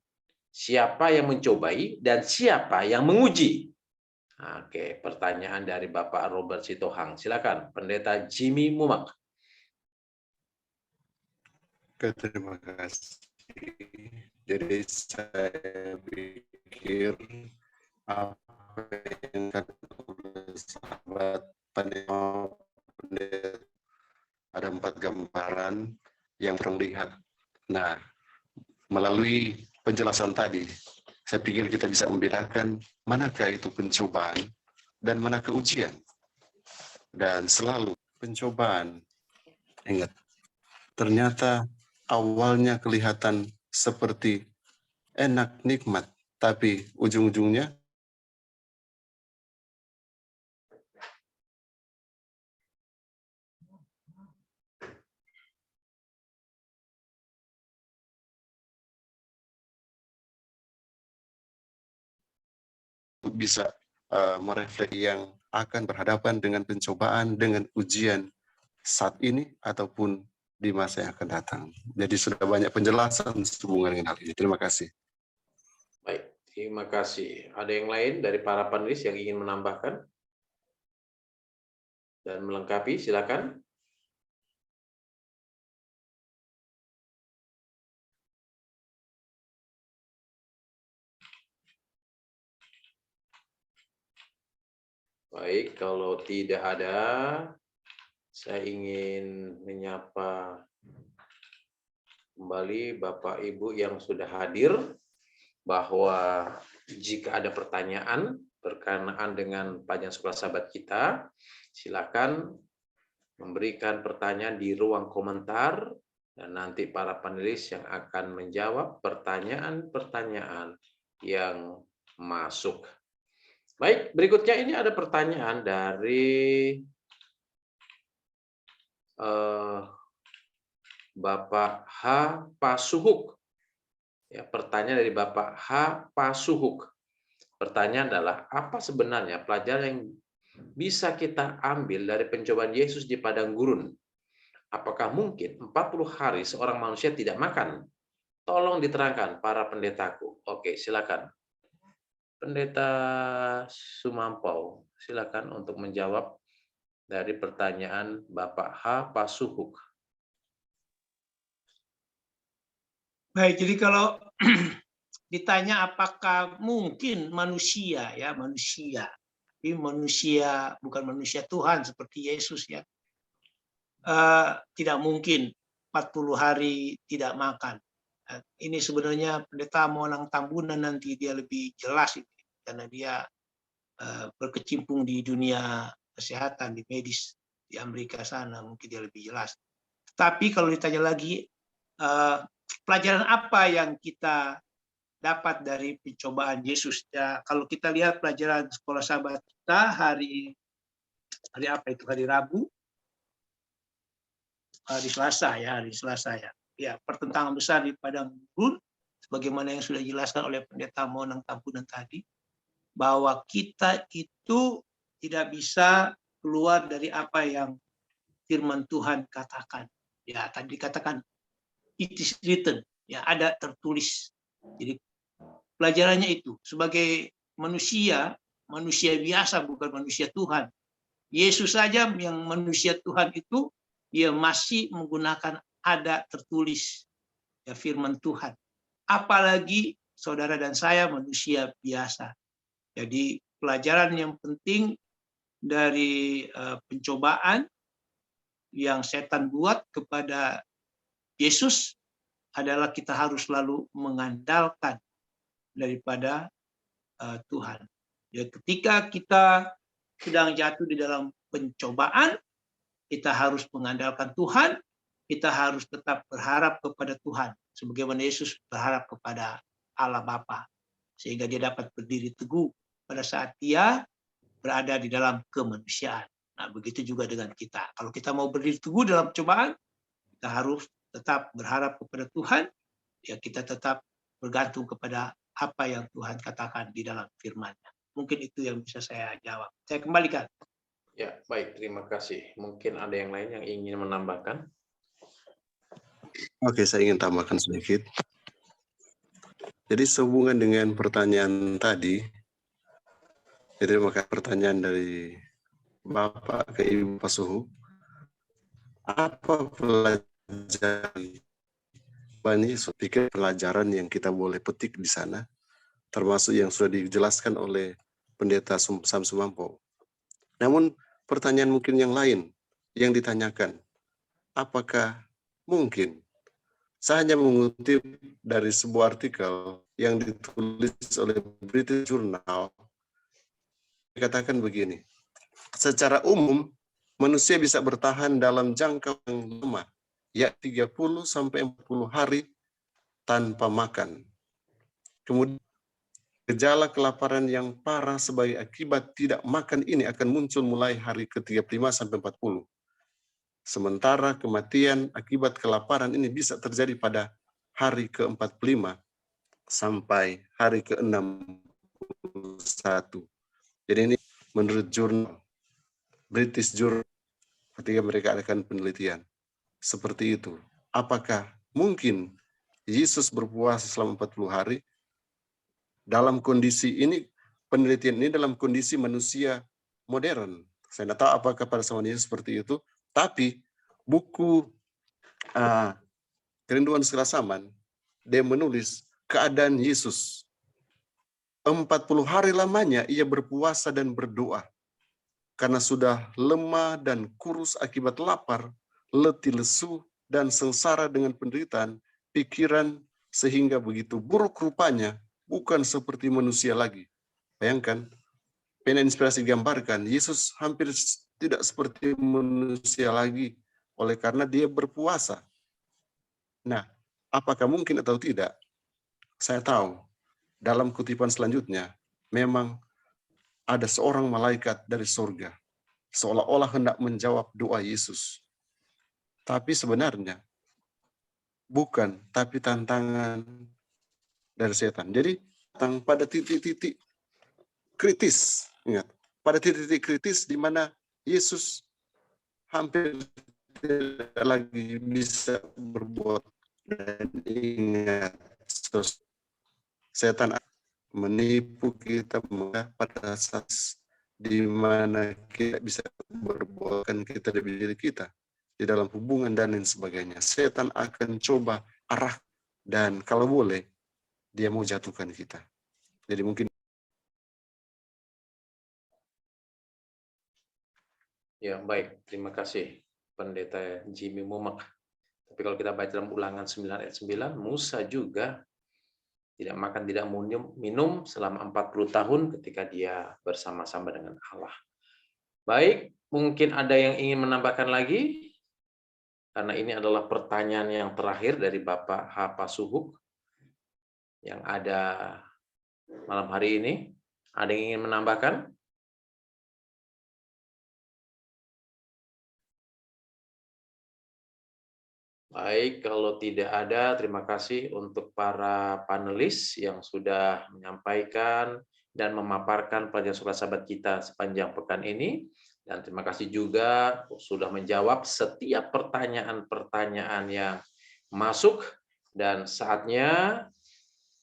Siapa yang mencobai dan siapa yang menguji? Oke, pertanyaan dari Bapak Robert Sitohang. Silakan, Pendeta Jimmy Mumak. Terima kasih. Jadi saya pikir apa yang kata sahabat Pendeta, ada 4 gambaran yang terlihat. Nah, melalui penjelasan tadi, saya pikir kita bisa membedakan manakah itu pencobaan dan manakah ujian. Dan selalu pencobaan, ingat, ternyata awalnya kelihatan seperti enak, nikmat, tapi ujung-ujungnya bisa merefleksi yang akan berhadapan dengan pencobaan, dengan ujian saat ini ataupun di masa yang akan datang. Jadi sudah banyak penjelasan sehubungan dengan hal ini. Terima kasih. Baik, terima kasih. Ada yang lain dari para panelis yang ingin menambahkan dan melengkapi? Silakan. Baik, kalau tidak ada, saya ingin menyapa kembali Bapak Ibu yang sudah hadir, bahwa jika ada pertanyaan berkenaan dengan panjang sekolah sahabat kita, silakan memberikan pertanyaan di ruang komentar, dan nanti para panelis yang akan menjawab pertanyaan-pertanyaan yang masuk. Baik, berikutnya ini ada pertanyaan dari Bapak H. Pasuhuk. Ya, pertanyaan dari Bapak H. Pasuhuk. Pertanyaan adalah, apa sebenarnya pelajaran yang bisa kita ambil dari pencobaan Yesus di padang gurun? Apakah mungkin 40 hari seorang manusia tidak makan? Tolong diterangkan para pendetaku. Oke, silakan. Pendeta Sumampau, silakan untuk menjawab dari pertanyaan Bapak H. Pasuhuk. Baik, jadi kalau ditanya apakah mungkin manusia tapi manusia bukan manusia Tuhan seperti Yesus ya, tidak mungkin 40 hari tidak makan. Ini sebenarnya Pendeta Monang Tambunan nanti dia lebih jelas itu, karena dia berkecimpung di dunia kesehatan, di medis di Amerika sana, mungkin dia lebih jelas. Tapi kalau ditanya lagi, pelajaran apa yang kita dapat dari pencobaan Yesus? Ya, kalau kita lihat pelajaran sekolah sahabat kita hari apa itu? Hari Rabu, hari Selasa ya. Ya, pertentangan besar di padang gurun, sebagaimana yang sudah dijelaskan oleh Pendeta Monang Tambunan tadi, bahwa kita itu tidak bisa keluar dari apa yang firman Tuhan katakan. Ya, tadi dikatakan it is written, ya ada tertulis. Jadi pelajarannya itu sebagai manusia biasa, bukan manusia Tuhan. Yesus saja yang manusia Tuhan itu dia masih menggunakan ada tertulis ya firman Tuhan. Apalagi saudara dan saya manusia biasa. Jadi pelajaran yang penting dari pencobaan yang setan buat kepada Yesus adalah kita harus selalu mengandalkan daripada Tuhan. Ya, ketika kita sedang jatuh di dalam pencobaan, kita harus mengandalkan Tuhan, kita harus tetap berharap kepada Tuhan, sebagaimana Yesus berharap kepada Allah Bapa, sehingga dia dapat berdiri teguh pada saat dia berada di dalam kemanusiaan. Nah, begitu juga dengan kita. Kalau kita mau berdiri teguh dalam cobaan, kita harus tetap berharap kepada Tuhan, ya kita tetap bergantung kepada apa yang Tuhan katakan di dalam firman-Nya. Mungkin itu yang bisa saya jawab. Saya kembalikan. Ya, baik, terima kasih. Mungkin ada yang lain yang ingin menambahkan? Oke, saya ingin tambahkan sedikit. Jadi sehubungan dengan pertanyaan tadi, jadi maka pertanyaan dari Bapak ke Ibu Pasuhuk, apa pelajaran banyak pikir pelajaran yang kita boleh petik di sana, termasuk yang sudah dijelaskan oleh Pendeta Sam Sumampau. Namun pertanyaan mungkin yang lain yang ditanyakan, apakah mungkin? Saya hanya mengutip dari sebuah artikel yang ditulis oleh British Journal, dikatakan begini, secara umum manusia bisa bertahan dalam jangka yang lama, ya 30 sampai 40 hari tanpa makan. Kemudian gejala kelaparan yang parah sebagai akibat tidak makan ini akan muncul mulai hari ke-35 sampai 40. Sementara kematian akibat kelaparan ini bisa terjadi pada hari ke-45 sampai hari ke-61. Jadi ini menurut jurnal British Journal ketika mereka adakan penelitian. Seperti itu. Apakah mungkin Yesus berpuasa selama 40 hari? Dalam kondisi ini, penelitian ini dalam kondisi manusia modern. Saya tidak tahu apakah pada zaman Yesus seperti itu, tapi buku Kerinduan Segala Zaman, dia menulis keadaan Yesus. 40 hari lamanya ia berpuasa dan berdoa. Karena sudah lemah dan kurus akibat lapar, letih lesu, dan sengsara dengan penderitaan, pikiran sehingga begitu buruk rupanya, bukan seperti manusia lagi. Bayangkan, pena inspirasi digambarkan, Yesus hampir tidak seperti manusia lagi, oleh karena dia berpuasa. Nah, apakah mungkin atau tidak? Saya tahu, dalam kutipan selanjutnya, memang ada seorang malaikat dari surga, seolah-olah hendak menjawab doa Yesus. Tapi sebenarnya, bukan, tapi tantangan dari setan. Jadi datang pada titik-titik kritis, ingat, pada titik-titik kritis di mana Yesus hampir tidak lagi bisa berbuat. Dan ingat, setan menipu kita pada saat di mana kita bisa berbuatkan kita lebih diri kita di dalam hubungan dan lain sebagainya. Setan akan coba arah dan kalau boleh dia mau jatuhkan kita. Jadi mungkin Ya, baik. Terima kasih Pendeta Jimmy Mumak. Tapi kalau kita baca dalam Ulangan 9 ayat 9, Musa juga tidak makan, tidak minum selama 40 tahun ketika dia bersama-sama dengan Allah. Baik, mungkin ada yang ingin menambahkan lagi? Karena ini adalah pertanyaan yang terakhir dari Bapak H. Pasuhuk yang ada malam hari ini. Ada yang ingin menambahkan? Baik, kalau tidak ada, terima kasih untuk para panelis yang sudah menyampaikan dan memaparkan pelajaran Surat Sabat kita sepanjang pekan ini. Dan terima kasih juga sudah menjawab setiap pertanyaan-pertanyaan yang masuk. Dan saatnya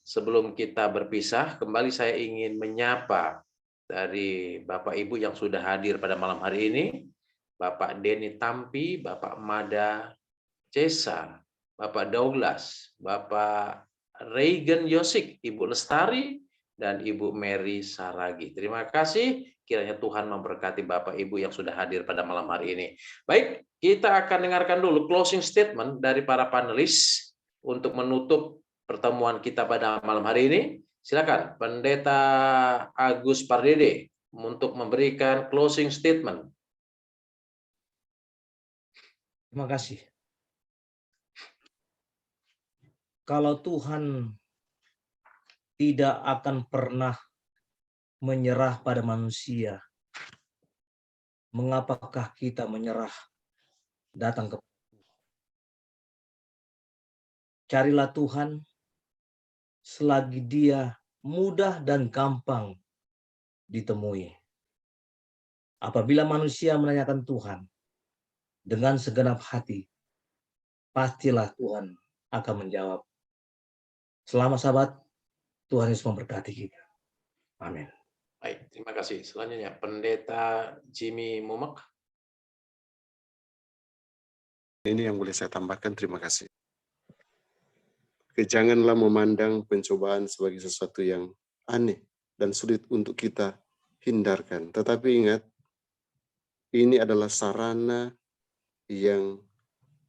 sebelum kita berpisah, kembali saya ingin menyapa dari Bapak Ibu yang sudah hadir pada malam hari ini. Bapak Denny Tampi, Bapak Mada Cesa, Bapak Douglas, Bapak Reagan Yosik, Ibu Lestari, dan Ibu Mary Saragi. Terima kasih, kiranya Tuhan memberkati Bapak Ibu yang sudah hadir pada malam hari ini. Baik, kita akan dengarkan dulu closing statement dari para panelis untuk menutup pertemuan kita pada malam hari ini. Silakan, Pendeta Agus Pardede untuk memberikan closing statement. Terima kasih. Kalau Tuhan tidak akan pernah menyerah pada manusia, mengapakah kita menyerah datang ke Carilah Tuhan selagi Dia mudah dan gampang ditemui. Apabila manusia menanyakan Tuhan dengan segenap hati, pastilah Tuhan akan menjawab. Selamat Sabat, Tuhan Yesus memberkati kita. Amin. Baik, terima kasih. Selanjutnya, Pendeta Jimmy Mumak. ini yang boleh saya tambahkan, terima kasih. Janganlah memandang pencobaan sebagai sesuatu yang aneh dan sulit untuk kita hindarkan. Tetapi ingat, ini adalah sarana yang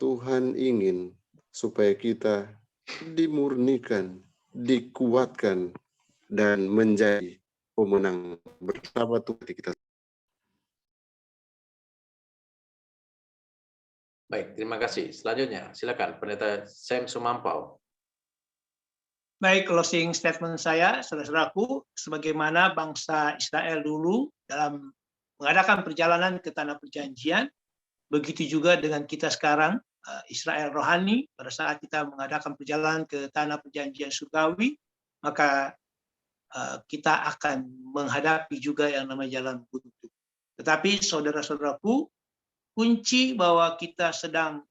Tuhan ingin supaya kita dimurnikan, dikuatkan, dan menjadi pemenang bersama Tuhan kita. Baik, terima kasih. Selanjutnya, silakan Pendeta Sam Sumampau. Baik, closing statement saya, saudara-saudaraku, sebagaimana bangsa Israel dulu dalam mengadakan perjalanan ke tanah perjanjian, begitu juga dengan kita sekarang, Israel rohani, pada saat kita mengadakan perjalanan ke tanah perjanjian surgawi, maka kita akan menghadapi juga yang namanya jalan buntu. Tetapi saudara-saudaraku, kunci bahwa kita sedang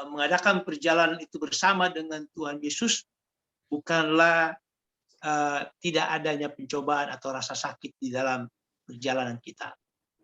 mengadakan perjalanan itu bersama dengan Tuhan Yesus bukanlah tidak adanya pencobaan atau rasa sakit di dalam perjalanan kita.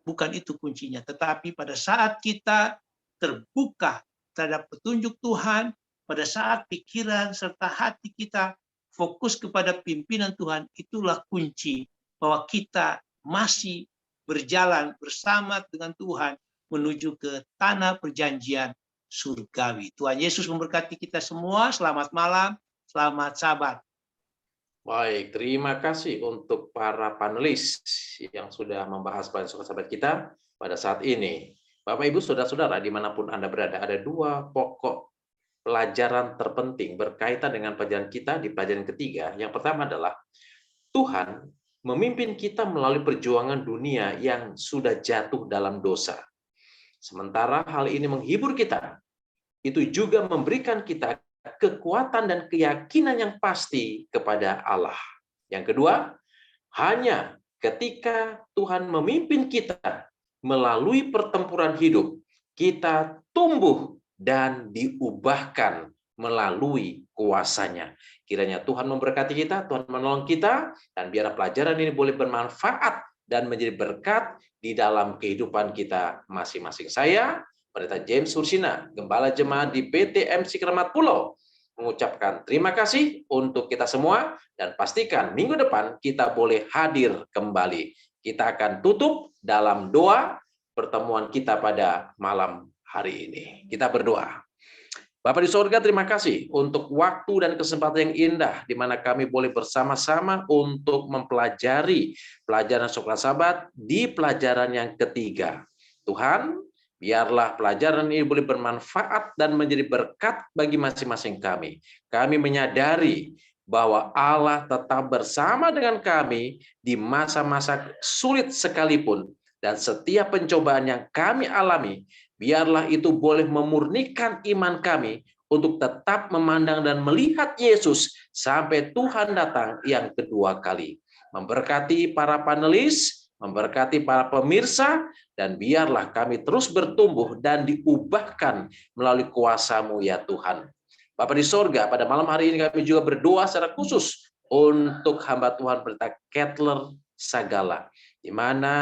Bukan itu kuncinya, tetapi pada saat kita terbuka terhadap petunjuk Tuhan, pada saat pikiran serta hati kita fokus kepada pimpinan Tuhan, itulah kunci bahwa kita masih berjalan bersama dengan Tuhan menuju ke tanah perjanjian surgawi. Tuhan Yesus memberkati kita semua. Selamat malam, selamat Sabat. Baik, terima kasih untuk para panelis yang sudah membahas pelajaran Surat Sabat kita pada saat ini. Bapak, Ibu, Saudara-saudara, dimanapun Anda berada, ada dua pokok pelajaran terpenting berkaitan dengan pelajaran kita di pelajaran ketiga. Yang pertama adalah Tuhan memimpin kita melalui perjuangan dunia yang sudah jatuh dalam dosa. Sementara hal ini menghibur kita, itu juga memberikan kita kekuatan dan keyakinan yang pasti kepada Allah. Yang kedua, hanya ketika Tuhan memimpin kita melalui pertempuran hidup, kita tumbuh dan diubahkan melalui kuasanya. Kiranya Tuhan memberkati kita, Tuhan menolong kita, dan biar pelajaran ini boleh bermanfaat dan menjadi berkat di dalam kehidupan kita masing-masing. Saya, Pendeta James Hursina, Gembala Jemaat di PT MC Keramat Pulau, mengucapkan terima kasih untuk kita semua, dan pastikan minggu depan kita boleh hadir kembali. Kita akan tutup dalam doa pertemuan kita pada malam hari ini. Kita berdoa. Bapa di sorga, terima kasih untuk waktu dan kesempatan yang indah di mana kami boleh bersama-sama untuk mempelajari pelajaran Sekolah Sabat di pelajaran yang ketiga. Tuhan, biarlah pelajaran ini boleh bermanfaat dan menjadi berkat bagi masing-masing kami. Kami menyadari bahwa Allah tetap bersama dengan kami di masa-masa sulit sekalipun, dan setiap pencobaan yang kami alami, biarlah itu boleh memurnikan iman kami untuk tetap memandang dan melihat Yesus sampai Tuhan datang yang kedua kali. Memberkati para panelis, memberkati para pemirsa, dan biarlah kami terus bertumbuh dan diubahkan melalui kuasa-Mu ya Tuhan. Bapa di sorga, pada malam hari ini kami juga berdoa secara khusus untuk hamba Tuhan Pendeta Kettler Sagala, di mana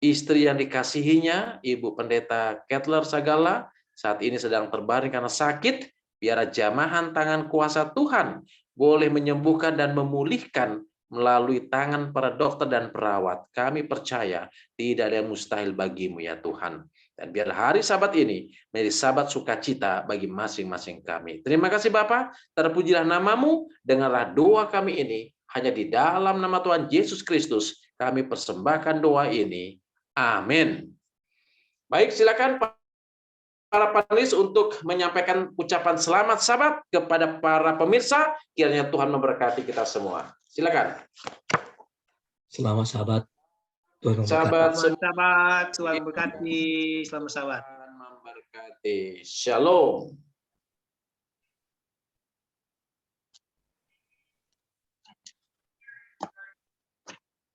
istri yang dikasihinya, Ibu Pendeta Kettler Sagala, saat ini sedang terbaring karena sakit. Biar jamahan tangan kuasa Tuhan boleh menyembuhkan dan memulihkan melalui tangan para dokter dan perawat. Kami percaya tidak ada yang mustahil bagi-Mu ya Tuhan. Dan biar hari Sabat ini menjadi Sabat sukacita bagi masing-masing kami. Terima kasih Bapa, terpujilah nama-Mu, dengarlah doa kami ini. Hanya di dalam nama Tuhan Yesus Kristus kami persembahkan doa ini. Amin. Baik, silakan para panelis untuk menyampaikan ucapan selamat Sabat kepada para pemirsa. Kiranya Tuhan memberkati kita semua. Silakan. Selamat Sabat. Tuhan memberkati. Sahabat Selamat Sabat, Tuhan memberkati. Selamat Sabat. Tuhan memberkati. Shalom.